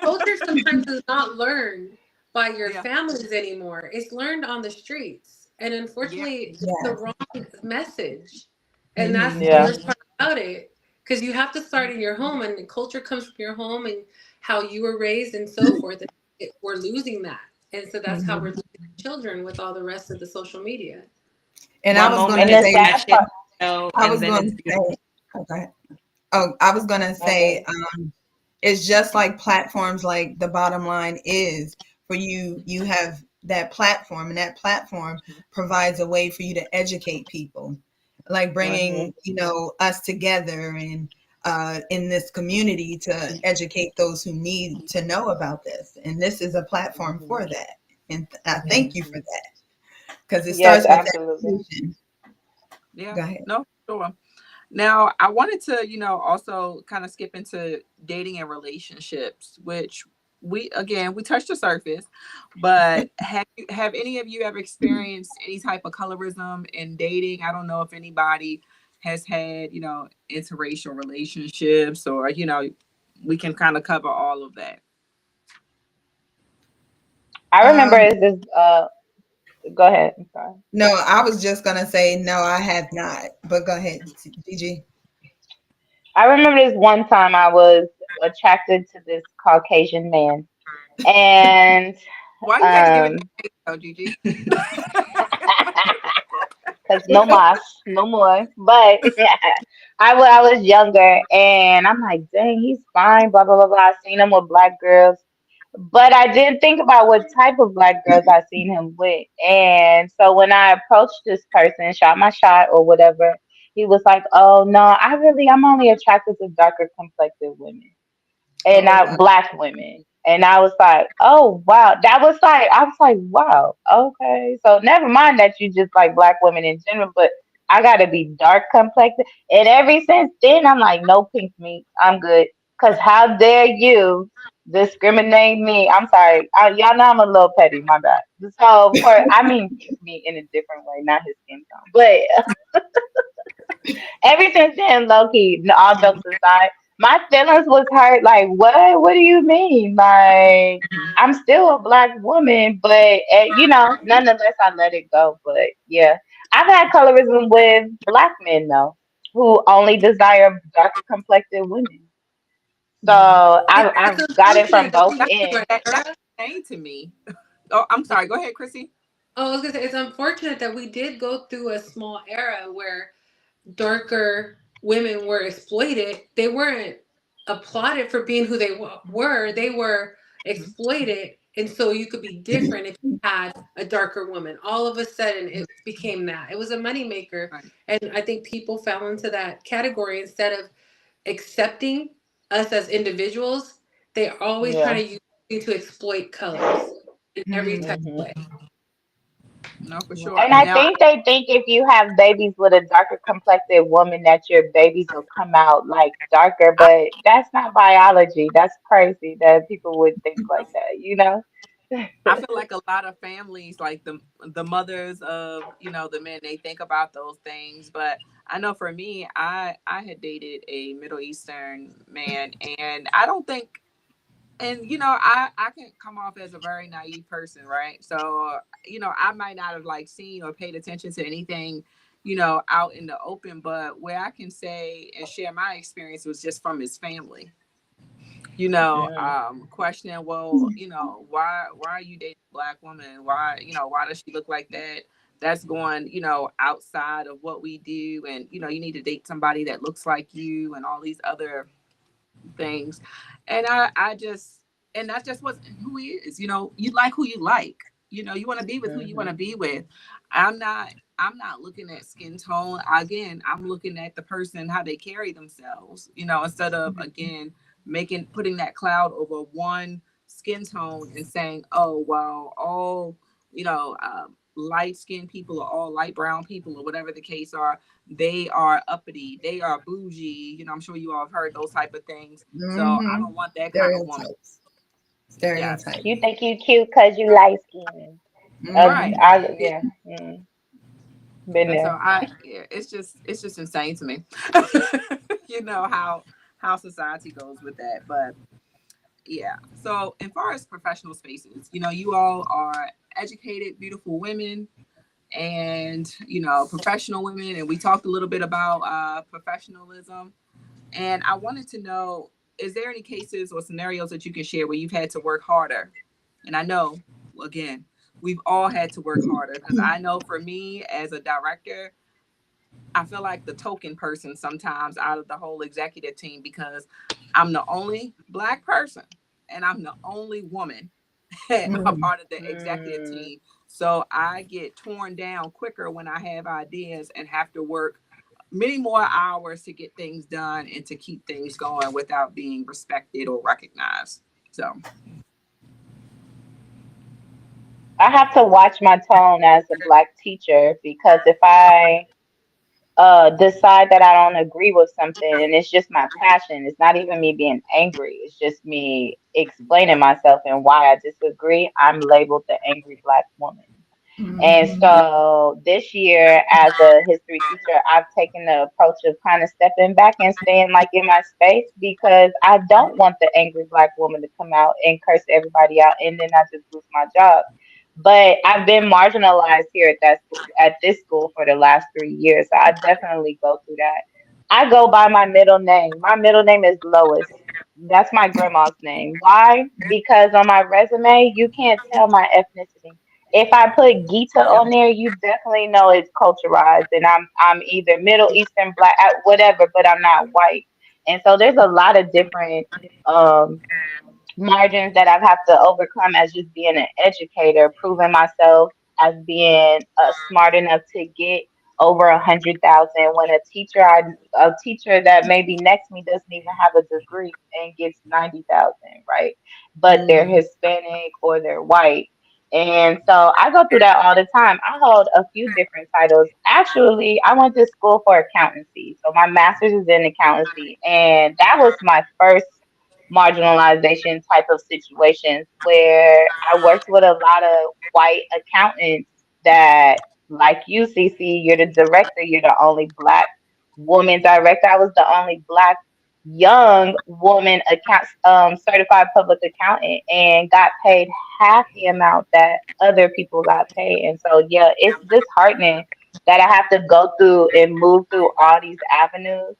Culture sometimes is not learned by your Yeah. families anymore. It's learned on the streets. And Yeah. unfortunately, it's the yes. wrong message. And that's Mhm. the Yeah. worst part about it. Because you have to start in your home, and the culture comes from your home and how you were raised and so forth. And we're losing that. And so that's how we're Mhm. losing children with all the rest of the social media. And I One was going moment And to the it's say, sad ratchet, part. I and was then going it's to beautiful. say, okay. Oh, I was going to Okay. say, it's just like platforms, like the bottom line is for you, you have that platform, and that platform provides a way for you to educate people, like Hmm. bringing, us together and in this community to educate those who need to know about this. And this is a platform Hmm. for that. And I thank you for Hmm. that, because it Yes, starts with absolutely. education. Yeah, Go ahead. no, sure. Now, I wanted to, also kind of skip into dating and relationships, which we touched the surface, but have any of you ever experienced any type of colorism in dating? I don't know if anybody has had, interracial relationships, or, we can kind of cover all of that. I remember Um, is this go ahead. I'm sorry. no, I was just gonna say no, I have not. But go ahead, Gigi. I remember this one time I was attracted to this Caucasian man, and Why you had to give it um, that name, though, Gigi? cause no mas, no more. But I was younger, and I'm like, dang, he's fine. Blah blah blah blah. I seen him with black girls, but I didn't think about what type of black girls I seen him with. And so when I approached this person, shot my shot or whatever, he was like, "Oh no, I'm only attracted to darker complected women." And Oh, not wow. black women. And I was like, oh wow, that was like, I was like, wow, okay. So never mind that you just like black women in general, but I gotta be dark complected. And ever since then, I'm like, no pink meat, I'm good. Cause how dare you discriminate me? I'm sorry, y'all know I'm a little petty, my bad. So I mean pink meat in a different way, not his skin tone, but ever since then, low key, all jokes aside, my feelings was hurt. Like, what? What do you mean? Like, I'm still a black woman, but nonetheless, I let it go. But yeah, I've had colorism with black men though, who only desire darker complected women. So Yeah. It's I've got it from unfortunate that both we That, do ends. it, that's Sarah. insane to me. Oh, I'm sorry. Go ahead, Chrissy. Oh, I was gonna say it's unfortunate that we did go through a small era where darker women were exploited. They weren't applauded for being who they were. They were Mhm. exploited, and so you could be different if you had a darker woman. All of a sudden, it became that. It was a moneymaker, Right. and I think people fell into that category instead of accepting us as individuals. They're always Yeah. trying to use it to exploit colors in every type of Hmm. way. No, for sure. And I Now, think they think if you have babies with a darker complected woman that your babies will come out like darker, I, but that's not biology. That's crazy that people would think like that, you know? I feel like a lot of families, like the mothers of the men, they think about those things. But I know for me, I had dated a Middle Eastern man, and I don't think, and I can come off as a very naive person, right? So I might not have like seen or paid attention to anything out in the open, but where I can say and share my experience was just from his family. Mm, Questioning, well, why are you dating a black woman? Why does she look like that? That's going, outside of what we do. And, you need to date somebody that looks like you and all these other things. And and that just wasn't who he is. You like who you like. You want to be with who you want to mhm, be with. I'm not looking at skin tone. Again, I'm looking at the person, how they carry themselves, instead of, again, putting that cloud over one skin tone and saying, oh, well, all, light skinned people or all light brown people or whatever the case are, they are uppity, they are bougie. I'm sure you all have heard those type of things. So I Mm-hmm. don't want that kind of woman. Stereotypes. Yes. Stereotypes. you think you cute because you light skinned. Right. Mm-hmm. Yeah, been And so there. yeah, it's just insane to me. How society goes with that. But yeah. So as far as professional spaces, you all are educated, beautiful women, and professional women, and we talked a little bit about professionalism. And I wanted to know, is there any cases or scenarios that you can share where you've had to work harder? And I know, again, we've all had to work harder, because I know for me as a director, I feel like the token person sometimes out of the whole executive team, because I'm the only black person and I'm the only woman a Mm-hmm. part of the executive Mm, team. So I get torn down quicker when I have ideas and have to work many more hours to get things done and to keep things going without being respected or recognized. So I have to watch my tone as a black teacher, because if I decide that I don't agree with something and it's just my passion, it's not even me being angry, it's just me explaining myself and why I disagree, I'm labeled the angry black woman. And Mhm. so this year, as a history teacher, I've taken the approach of kind of stepping back and staying like in my space, because I don't want the angry black woman to come out and curse everybody out and then I just lose my job. But I've been marginalized here at that school, at this school, for the last 3 years. So I definitely go through that. I go by my middle name. My middle name is Lois. That's my grandma's name. Why? Because on my resume, you can't tell my ethnicity. If I put Gita Yep. on there, you definitely know it's culturalized, and I'm either Middle Eastern, black, whatever, but I'm not white. And so there's a lot of different um margins that I've had to overcome as just being an educator, proving myself as being smart enough to get over 100,000, when a teacher that maybe next to me doesn't even have a degree and gets 90,000, right? But they're Mm. Hispanic or they're white. And so I go through that all the time. I hold a few different titles. Actually, I went to school for accountancy. So my master's is in accountancy. And that was my first marginalization type of situations, where I worked with a lot of white accountants that, like you, CC, you're the director, you're the only black woman director. I was the only black young woman certified public accountant, and got paid half the amount that other people got paid. And so yeah, it's disheartening that I have to go through and move through all these avenues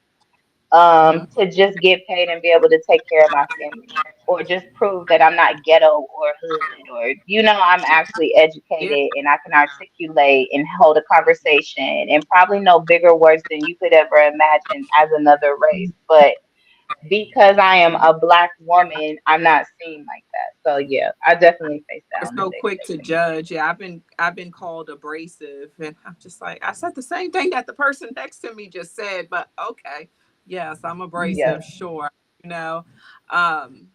Mhm. to just get paid and be able to take care of my family, or just prove that I'm not ghetto or hood, or I'm actually Yeah. educated and I can articulate and hold a conversation and probably know bigger words than you could ever imagine as another race. But because I am a black woman, I'm not seen like that. So yeah, I definitely face that We're on a so daily quick to basis. judge. Yeah, I've been called abrasive, and I'm just like, I said the same thing that the person next to me just said, but okay, yes, I'm Yeah. abrasive, sure, you know. Um,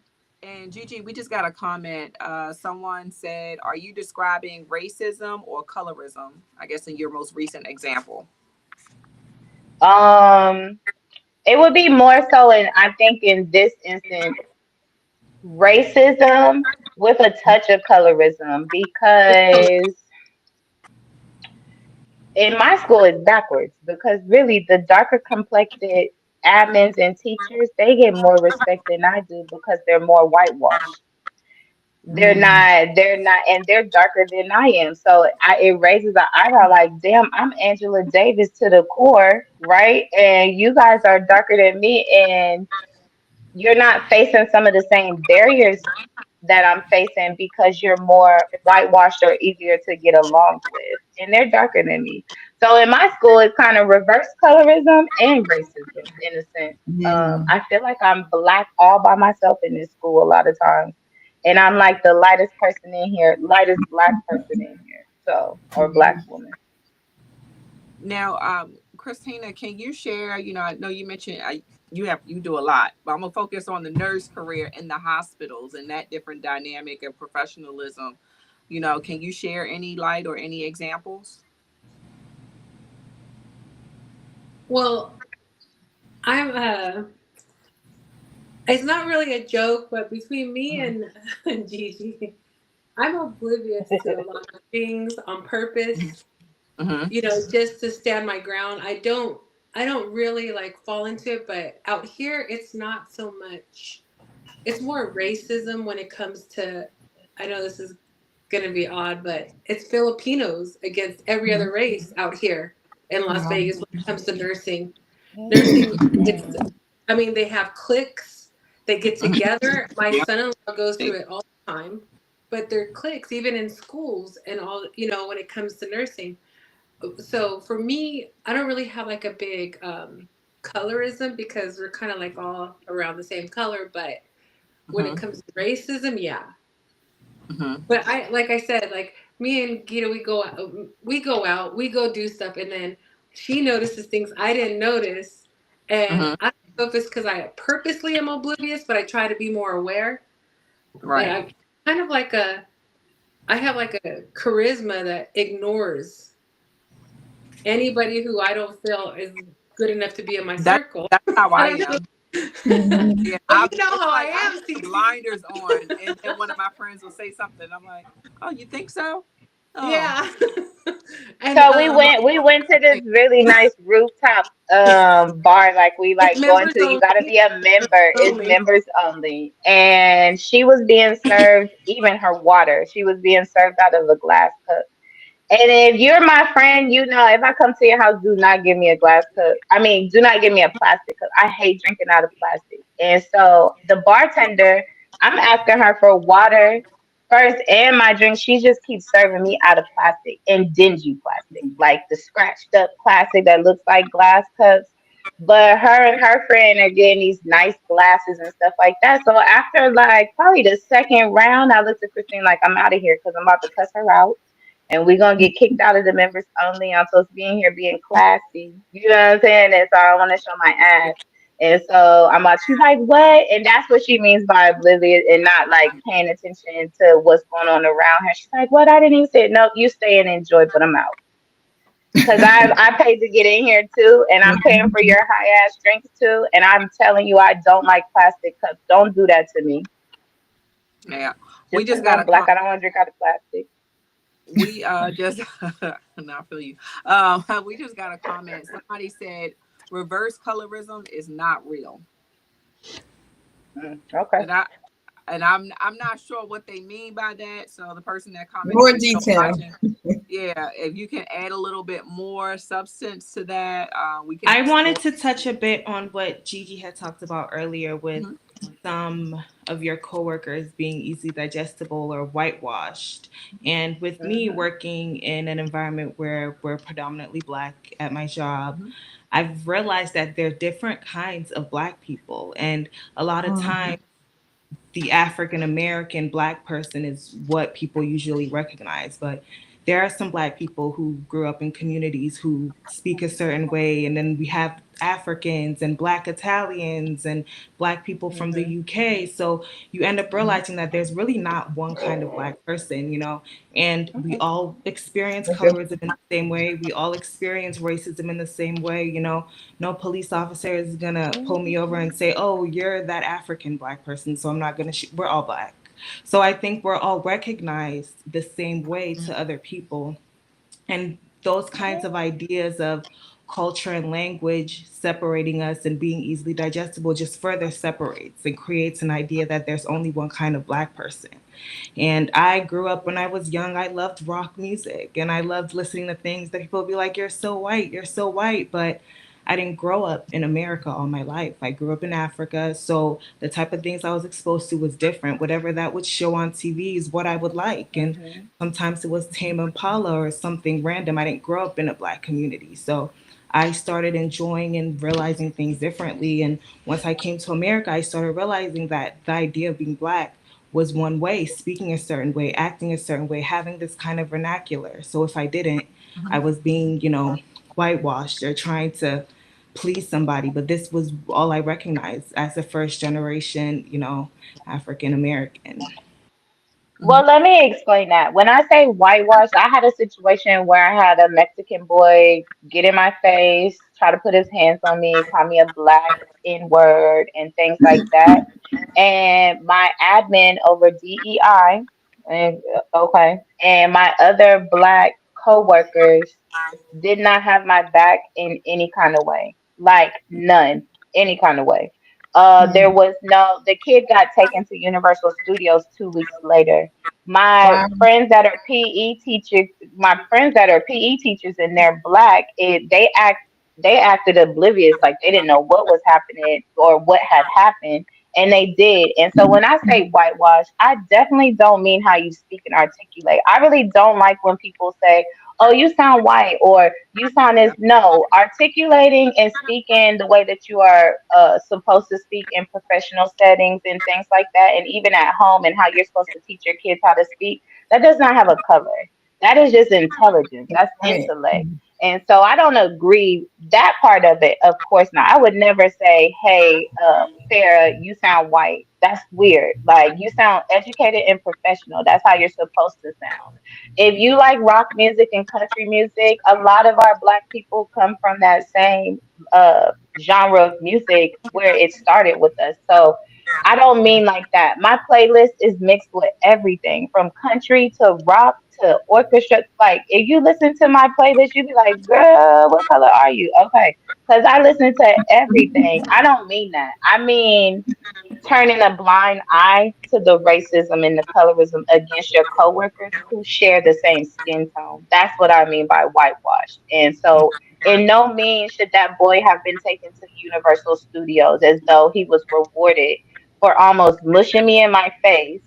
and Gigi, we just got a comment. Someone said, "Are you describing racism or colorism?" I guess in your most recent example. Um, it would be more so in, I think in this instance, racism with a touch of colorism, It's color. because in my school it's backwards, because really the darker complected admins and teachers, they get more respect than I do because they're more whitewashed. Mm. They're not, and they're darker than I am. So it raises an eyebrow like, damn, I'm Angela Davis to the core, right? And you guys are darker than me, and you're not facing some of the same barriers that I'm facing because you're more whitewashed or easier to get along with. And they're darker than me. So in my school, it's kind of reverse colorism and racism in a sense. Yeah. I feel like I'm black all by myself in this school a lot of times. And I'm like the lightest person in here, lightest black person in here. So, or black woman. Now, Christina, can you share? I know you mentioned you do a lot, but I'm gonna focus on the nurse career in the hospitals and that different dynamic of professionalism. Can you share any light or any examples? Well, I'm it's not really a joke, but between me and, and Gigi, I'm oblivious to a lot of things on purpose, Mm-hmm. just to stand my ground. I don't really like fall into it, but out here it's not so much. It's more racism when it comes to, I know this is going to be odd, but it's Filipinos against every other race out here in Las Wow. Vegas when it comes to nursing. Nursing, it's, I mean, they have cliques, they get Mm-hmm. together. My Yeah. son in law goes through it all the time, but they're cliques, even in schools and all, when it comes to nursing. So for me, I don't really have like a big colorism because we're kind of like all around the same color, but when it Mm-hmm. comes to racism, yeah. Mm-hmm. But like I said, like me and Gita, we go do stuff, and then she notices things I didn't notice, and Mm-hmm. I don't know if it's because I purposely am oblivious, but I try to be more aware. But Right. I'm kind of like I have like a charisma that ignores anybody who I don't feel is good enough to be in my That circle. that's how And I I'm just, am. Mhm. Yeah, well, you know it's how I like I am, have CC. blinders on, and then one of my friends will say something. I'm like, "Oh, you think so? Oh, Yeah. And So I'm like, we went to this okay, really nice rooftop bar, like we it's like going members to. You only. gotta be a member. It's Only. members only. And she was being served even her water. She was being served out of a glass cup. And if you're my friend, you know if I come to your house, do not give me a glass cup. I mean, do not give me a plastic cup. I hate drinking out of plastic. And so the bartender, I'm asking her for water first and my drink. She just keeps serving me out of plastic and dingy plastic, like the scratched up plastic that looks like glass cups. But her and her friend are getting these nice glasses and stuff like that. So after like probably the second round, I looked at Christine like I'm out of here because I'm about to cuss her out and we're gonna get kicked out of the members only. I'm supposed to be in here being classy. You know what I'm saying? And so I want to show my ass. And so I'm like, she's like, what? And that's what she means by oblivious and not like paying attention to what's going on around her. She's like, what? I didn't even say it. No, you stay and enjoy, but I'm out. Cause I paid to get in here too, and I'm paying for your high ass drinks too. And I'm telling you, I don't like plastic cups. Don't do that to me. yeah." We Just just cause got I'm a black, I don't want to drink out of plastic. we just now I feel you. We just got a comment. Somebody said reverse colorism is not real, Okay. and I'm not sure what they mean by that. So the person that commented, More if you're detail. watching, yeah, if you can add a little bit more substance to that, we can I explore. wanted to touch a bit on what Gigi had talked about earlier with Mhm, some of your coworkers being easily digestible or whitewashed. And with me Mm-hmm. working in an environment where we're predominantly black at my job, mhm, I've realized that there are different kinds of black people. And a lot of Mhm. times the African American black person is what people usually recognize. But there are some black people who grew up in communities who speak a certain way, and then we have Africans and black Italians and black people from the Mm-hmm. UK. So you end up mhm, realizing that there's really not one kind of black person, you know, and we Okay. all experience Okay. colorism in the same way. We all experience racism in the same way, you know. No police officer is gonna pull me over and say, "Oh, you're that African black person, so I'm not gonna shoot." We're all black, so I think we're all recognized the same way mhm, to other people, and those kinds of ideas of culture and language separating us and being easily digestible just further separates and creates an idea that there's only one kind of black person. And I grew up when I was young, I loved rock music and I loved listening to things that people would be like, "You're so white, you're so white." But I didn't grow up in America all my life. I grew up in Africa. So the type of things I was exposed to was different. Whatever that would show on TV is what I would like. And Mm-hmm. sometimes it was Tame Impala or something random. I didn't grow up in a black community. So I started enjoying and realizing things differently. And once I came to America, I started realizing that the idea of being black was one way, speaking a certain way, acting a certain way, having this kind of vernacular. So if I didn't, I mhm. was being, you know, whitewashed or trying to please somebody. But this was all I recognized as a first generation, you know, African American. Well, let me explain that. When I say whitewash, I had a situation where I had a Mexican boy get in my face, try to put his hands on me, call me a black N word, and things like that. And my admin over DEI, and okay, and my other black coworkers did not have my back in any kind of way, like none, any kind of way. There Mhm. was no, the kid got taken to Universal Studios 2 weeks later. My Wow. friends that are PE teachers, my friends that are PE teachers and they're black, they acted oblivious, like they didn't know what was happening or what had happened, and they did. And so when I say whitewash, I definitely don't mean how you speak and articulate. I really don't like when people say, "Oh, you sound white," or "You sound as," Yeah. no, articulating and speaking the way that you are supposed to speak in professional settings and things like that, and even at home and how you're supposed to teach your kids how to speak, that does not have a cover. That is just intelligence. That's Right. intellect. And so I don't agree that part of it. Of course not. I would never say, "Hey, Farah, you sound white." That's weird. Like you sound educated and professional. That's how you're supposed to sound. If you like rock music and country music, a lot of our black people come from that same genre of music where it started with us. So I don't mean like that. My playlist is mixed with everything from country to rock to orchestra. Like, if you listen to my playlist, you be like, girl, what color are you? Okay. Because I listen to everything. I don't mean that. I mean, turning a blind eye to the racism and the colorism against your coworkers who share the same skin tone. That's what I mean by whitewashed. And so, in no means should that boy have been taken to Universal Studios as though he was rewarded for almost mushing me in my face,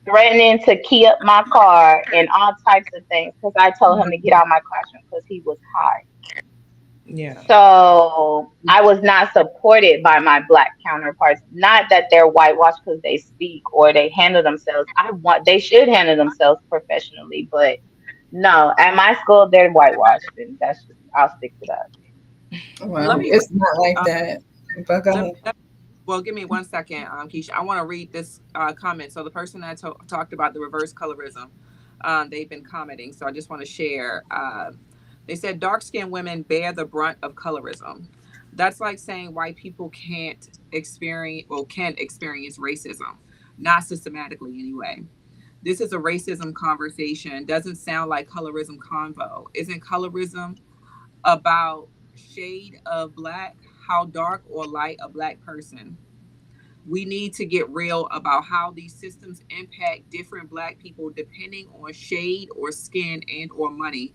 threatening to key up my car, and all types of things because I told him to get out of my classroom because he was high. Yeah. So I was not supported by my black counterparts. Not that they're whitewashed because they speak or they handle themselves. I want they should handle themselves professionally, but no, at my school they're whitewashed, and that's just I'll stick to that. Let Well, me read. it's not like Uh, that. But go let, ahead. let- well, give me 1 second, Keisha. I want to read this comment. So the person that talked about the reverse colorism, they've been commenting. So I just want to share. They said dark skinned women bear the brunt of colorism. That's like saying white people can't experience racism, not systematically anyway. This is a racism conversation. Doesn't sound like colorism convo. Isn't colorism about shade of black? How dark or light a black person? We need to get real about how these systems impact different black people depending on shade or skin and or money.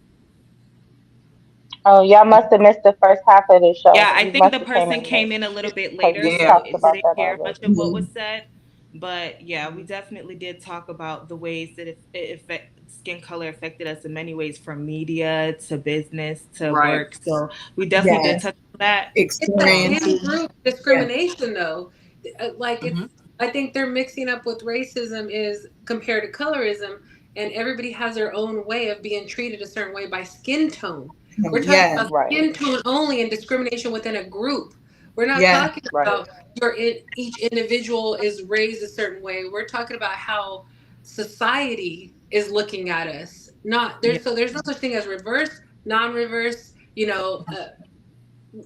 Oh, y'all must have missed the first half of the show. Yeah, I You think must the have came person in late came in a little bit because later, we Yeah. so talked it about didn't that hear much already. of what was Mhm. said. But yeah, we definitely did talk about the ways that skin color affected us in many ways, from media to business to Right. work. So we definitely did Yes. touch on that. It's that Um, Experiences. in-group Yeah. discrimination, though. Like Hmm. I think they're mixing up with racism is compared to colorism, and everybody has their own way of being treated a certain way by skin tone. We're talking Yes. about Right, skin tone only and discrimination within a group. We're not Yes. talking right. about each individual is raised a certain way. We're talking about how society is looking at us. Not yeah. there's no such thing as reverse, non-reverse.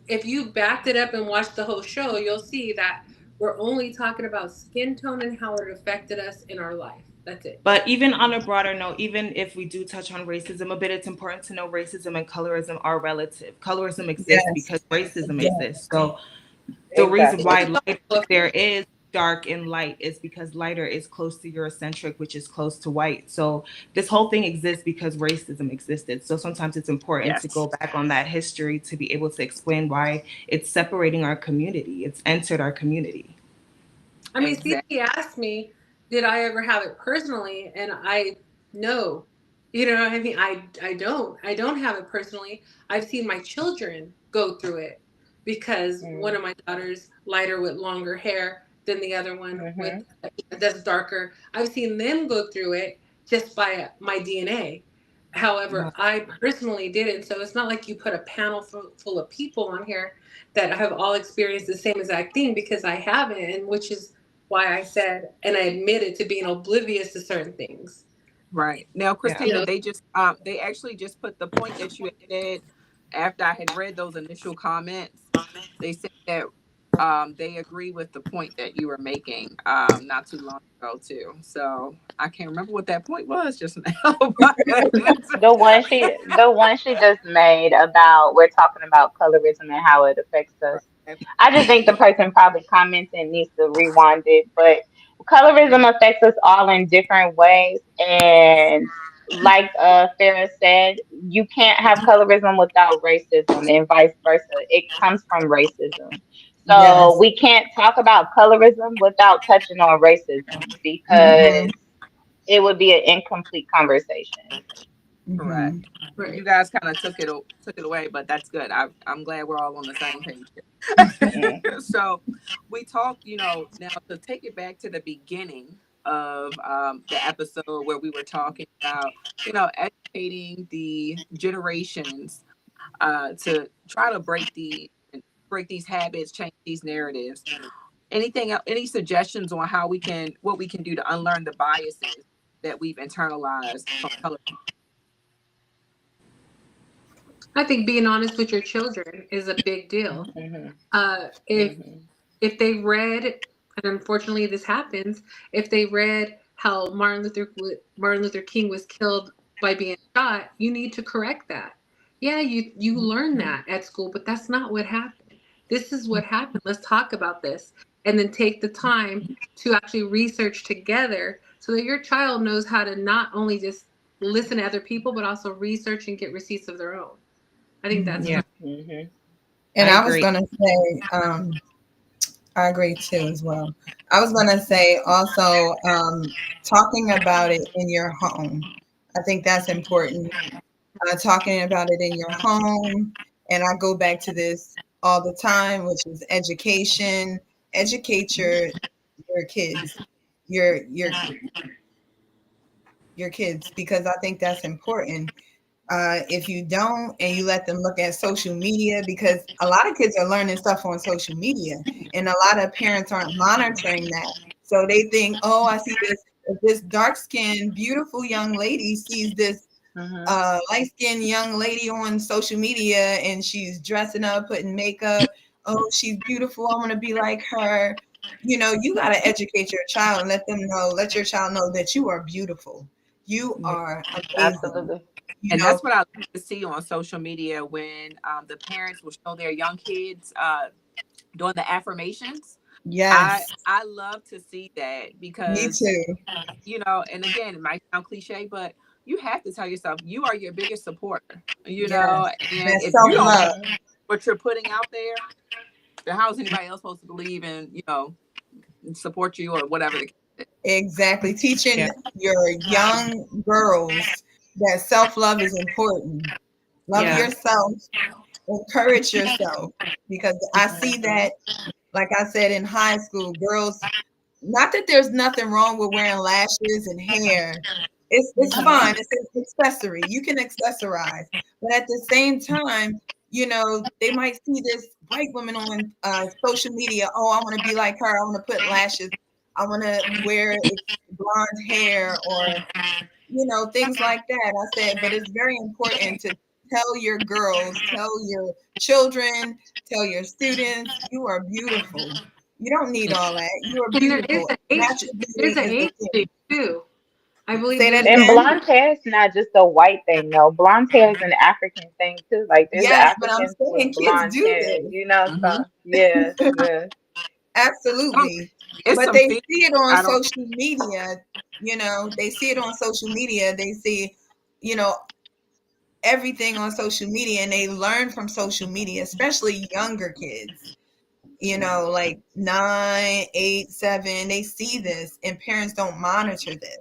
If you backed it up and watched the whole show, you'll see that we're only talking about skin tone and how it affected us in our life. That's it. But even on a broader note, even if we do touch on racism a bit, it's important to know racism and colorism are relative. Colorism exists Yes. because racism Yeah. exists. So the reason Exactly. why lighter there is dark and light is because lighter is close to Eurocentric, which is close to white. So this whole thing exists because racism existed. So sometimes it's important to Yes. go back on that history to be able to explain why it's separating our community. It's entered our community. I mean, Exactly. CC asked me, did I ever have it personally? And I no. You know what I mean? I don't. I don't have it personally. I've seen my children go through it because one Mm, of my daughters lighter with longer hair than the other one with mm-hmm. that's darker. I've seen them go through it just by my DNA. However, Wow. I personally didn't. So it's not like you put a panel full of people on here that have all experienced the same exact thing because I haven't, and which is why I said and I admitted to being oblivious to certain things. Right. Now, Yeah. You Christina, know, they actually just put the point that you added after I had read those initial comments. They said that they agree with the point that you were making not too long ago too. So I can't remember what that point was just now. The one she just made about we're talking about colorism and how it affects us. I just think the person probably commenting needs to rewind it, but colorism affects us all in different ways, and like Farah said, you can't have colorism without racism, and vice versa. It comes from racism. So Yes. we can't talk about colorism without touching on racism Mm-hmm. because it would be an incomplete conversation. Correct. Mm-hmm. You right. guys kind of took it away, but that's good. I'm glad we're all on the same page. Mm, So we talked, now to take it back to the beginning of the episode where we were talking about, educating the generations to try to break these habits, change these narratives. Any suggestions on what we can do to unlearn the biases that we've internalized from color? I think being honest with your children is a big deal. Mhm. If Mhm. they read, and unfortunately this happens, if they read how Martin Luther King was killed by being shot, you need to correct that. Yeah, you learn that at school, but that's not what happened. This is what happened. Let's talk about this, and then take the time to actually research together so that your child knows how to not only just listen to other people, but also research and get receipts of their own. I think that's Yeah, great. Mhm. And I I was agree. going to say, I agree too as well. I was going to say also, talking about it in your home. I think that's important. Talking about it in your home. And I go back to this all the time, which is education. Educate your kids, your your kids, because I think that's important. If you don't and you let them look at social media, because a lot of kids are learning stuff on social media and a lot of parents aren't monitoring that. So they think, oh, I see this, if this dark skinned, beautiful young lady sees this Mhm. light skinned young lady on social media and she's dressing up, putting makeup. Oh, she's beautiful. I want to be like her. You got to educate your child and let your child know that you are beautiful. You Yeah. are amazing. Absolutely. You And know, that's what I love to see on social media when the parents will show their young kids doing the affirmations. yes, I love to see that me because too. and again, it might sound cliche, but you have to tell yourself you are your biggest supporter. Yes, And that if you self don't love. Mhm. what you're putting out there, then how is anybody else supposed to believe and support you or whatever the case is? Exactly. Yeah. Teaching your young girls that self love is important. Love Yeah. yourself, encourage yourself, because I see Mhm. that, like I said, in high school, girls, not that there's nothing wrong with wearing lashes and hair. It's fine. Mhm. It's an accessory. You can accessorize. But at the same time, they might see this white woman on social media. Oh, I want to be like her. I want to put lashes. I want to wear blonde hair or things like that. I said, but it's very important to tell your girls, tell your children, tell your students, you are beautiful. You don't need all that. You are And there is beautiful. an age. Natural There's beauty an is the age thing thing. too. I believe Say that there's a And again. blonde hair is not just a white thing, though. Blonde hair is an African thing too. Like there's Yes, but I'm Africans with saying kids blonde do hair, this. Mm-hmm. so yes, yes. Absolutely. It's But some they fear. see it on I don't. social media. They see it on social media. They see, you know, everything on social media and they learn from social media, especially younger kids, like 9, 8, 7. They see this and parents don't monitor this.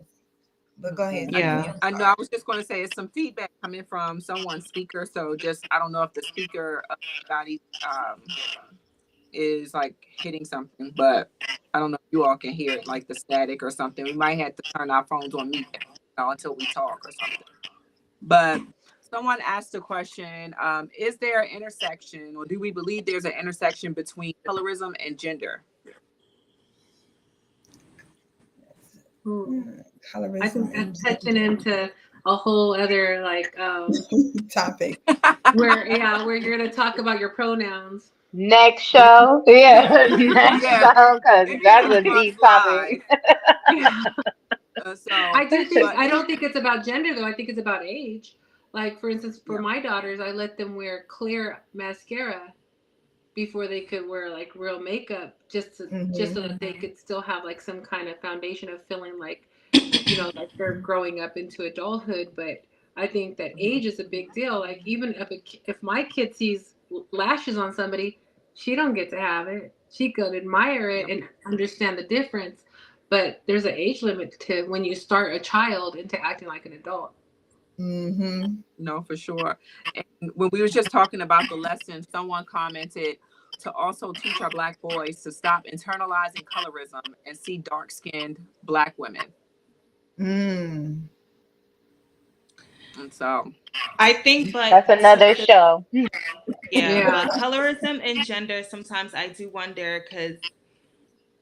But go ahead, I, Yeah. Tiffany. I'm I know. sorry. I was just going to say it's some feedback coming from someone's speaker. So just I don't know if the speaker of body is like hitting something, but I don't know if you all can hear it, like the static or something. We might have to turn our phones on mute, until we talk or something. But someone asked a question: is there an intersection, or do we believe there's an intersection between colorism and gender? Hmm. I Colorism think and that's touching into a whole other topic. where you're gonna talk about your pronouns. Next show, yeah, next Yeah, show, because maybe that's we'll a do a deep topic. slide. So, I do think but I don't think it's about gender though. I think it's about age. Like for instance, for yeah, my daughters, I let them wear clear mascara before they could wear like real makeup, just Hmm. so that they could still have like some kind of foundation of feeling like like they're growing up into adulthood. But I think that age is a big deal. Like even if my kid sees lashes on somebody, she don't get to have it. She could admire it yeah, and understand the difference. But there's an age limit to when you start a child into acting like an adult. Hmm. no, for sure. And when we were just talking about the lesson, someone commented, to also teach our Black boys to stop internalizing colorism and see dark skinned Black women. Mm. And so, I think, That's another show. yeah, Yeah. but colorism and gender, sometimes I do wonder because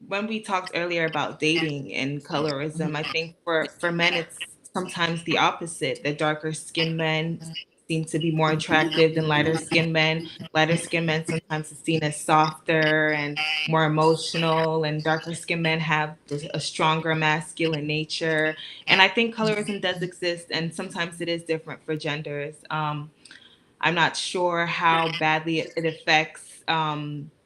when we talked earlier about dating and colorism, I think for men it's sometimes the opposite. The darker skinned men seem to be more attractive than lighter skinned men. Lighter skinned men sometimes is seen as softer and more emotional, and darker skinned men have a stronger masculine nature. And I think colorism does exist, and sometimes it is different for genders. I'm not sure how badly it affects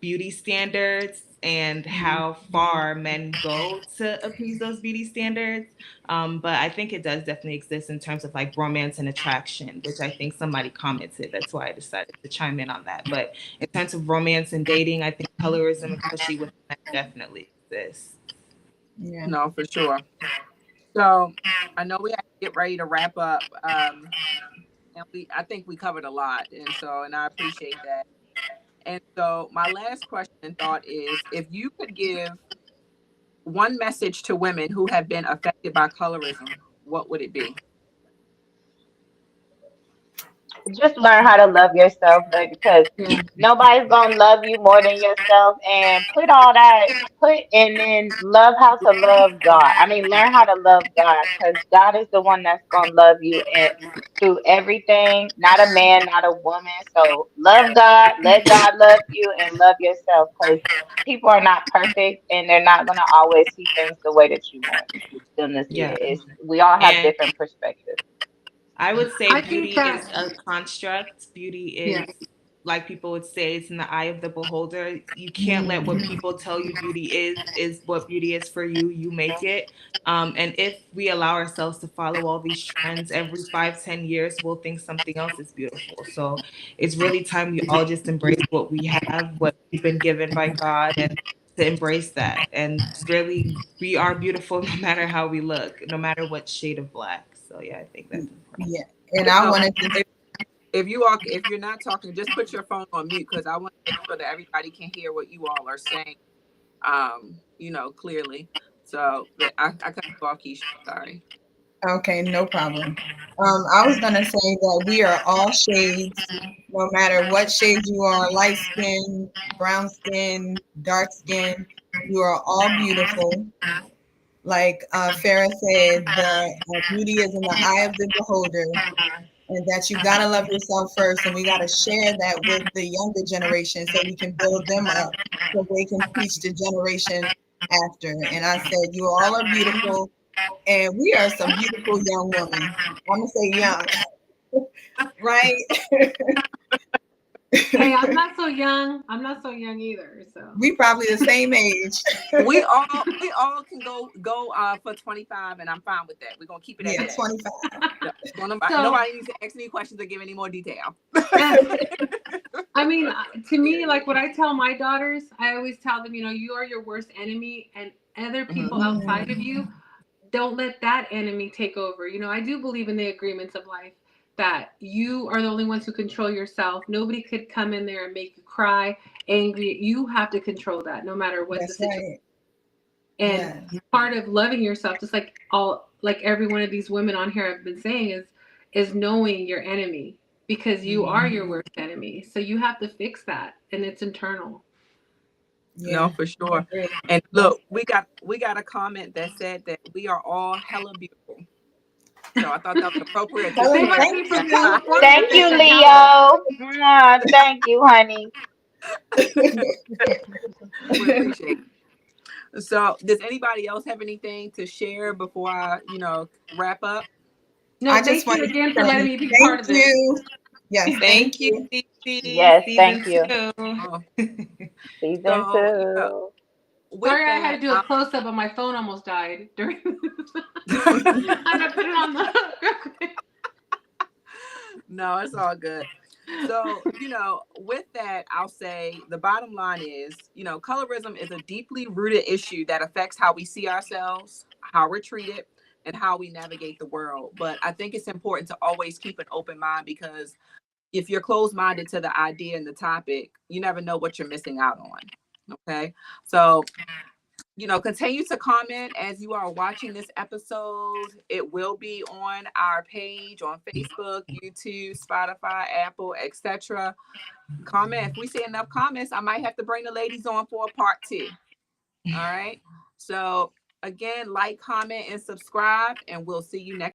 beauty standards and how far men go to appease those beauty standards. But I think it does definitely exist in terms of like romance and attraction, which I think somebody commented. That's why I decided to chime in on that. But in terms of romance and dating, I think colorism, especially with men, definitely exists. Yeah. no, for sure. So, I know we have to get ready to wrap up. And I think we covered a lot. And so, and I appreciate that. And so, my last question and thought is if you could give one message to women who have been affected by colorism, what would it be? Just learn how to love yourself, but because Yeah. nobody's gonna love you more than yourself, and put all that put and then love how to love God. I mean, learn how to love God because God is the one that's gonna love you and through everything, not a man, not a woman. So love God, let God love you, and love yourself because people are not perfect and they're not gonna always see things the way that you want them to see Yeah. it. It's we all have And different perspectives. I would say I think beauty is that, a construct. Beauty yeah. is, like people would say, it's in the eye of the beholder. You can't let what Mm. people tell you beauty is what beauty is for you. You make it. And if we allow ourselves to follow all these trends every 5, 10 years, we'll think something else is beautiful. So it's really time we all just embrace what we have, what we've been given by God, and to embrace that. And really, we are beautiful no matter how we look, no matter what shade of black. So yeah, I think that's important. Yeah. And I So, wanted to, if you're not talking, just put your phone on mute because I want to make sure that everybody can hear what you all are saying, clearly. So, but I cut you off, Keisha. Sorry. okay, no problem. I was gonna say that we are all shades, no matter what shade you are, light skin, brown skin, dark skin, you are all beautiful. Like Farah said, the beauty is in the eye of the beholder, and that you gotta love yourself first, and we gotta share that with the younger generation so we can build them up, so they can teach the generation after. And I said, you all are beautiful, and we are some beautiful young women. I'm gonna say young, right? Hey, I'm not so young. I'm not so young either. So We probably the same age. We all can go for 25, and I'm fine with that. We're gonna keep it at Yeah, that. 25. No, so nobody needs to ask any questions or give any more detail. I mean, to me, like what I tell my daughters, I always tell them, you are your worst enemy, and other Mhm. people outside of Mm, you, don't let that enemy take over. I do believe in the agreements of life that you are the only ones who control yourself. Nobody could come in there and make you cry, angry. You have to control that no matter what the that's situation. right. And Yes. part of loving yourself, just like every one of these women on here have been saying, is knowing your enemy because you are Mhm. your worst enemy. So you have to fix that, and it's internal. No, Yeah, for I sure. agree. And Yes. look, we got a comment that said that we are all hella beautiful. So I thought that was appropriate to They Oh, share must thank be you, from Leo. California if Thank they you, said hella. Leo. Mwah, thank you, honey. we appreciate it. So does anybody else have anything to share before I wrap up? I No, just thank you wanted to again for letting say me be part thank of this. you. Yes, thank Thank you, you. Cece. Yes, Season thank you. 2. Oh, Season so two. with Sorry, I had that, to do a close up, but my phone almost died during. I had to put it on the real quick. no, it's all good. So, with that, I'll say the bottom line is colorism is a deeply rooted issue that affects how we see ourselves, how we're treated, and how we navigate the world. But I think it's important to always keep an open mind because if you're closed-minded to the idea and the topic, you never know what you're missing out on. Okay. So, continue to comment as you are watching this episode. It will be on our page on Facebook, YouTube, Spotify, Apple, etc. Comment. If we see enough comments, I might have to bring the ladies on for a part 2. All right. So again, like, comment, and subscribe, and we'll see you next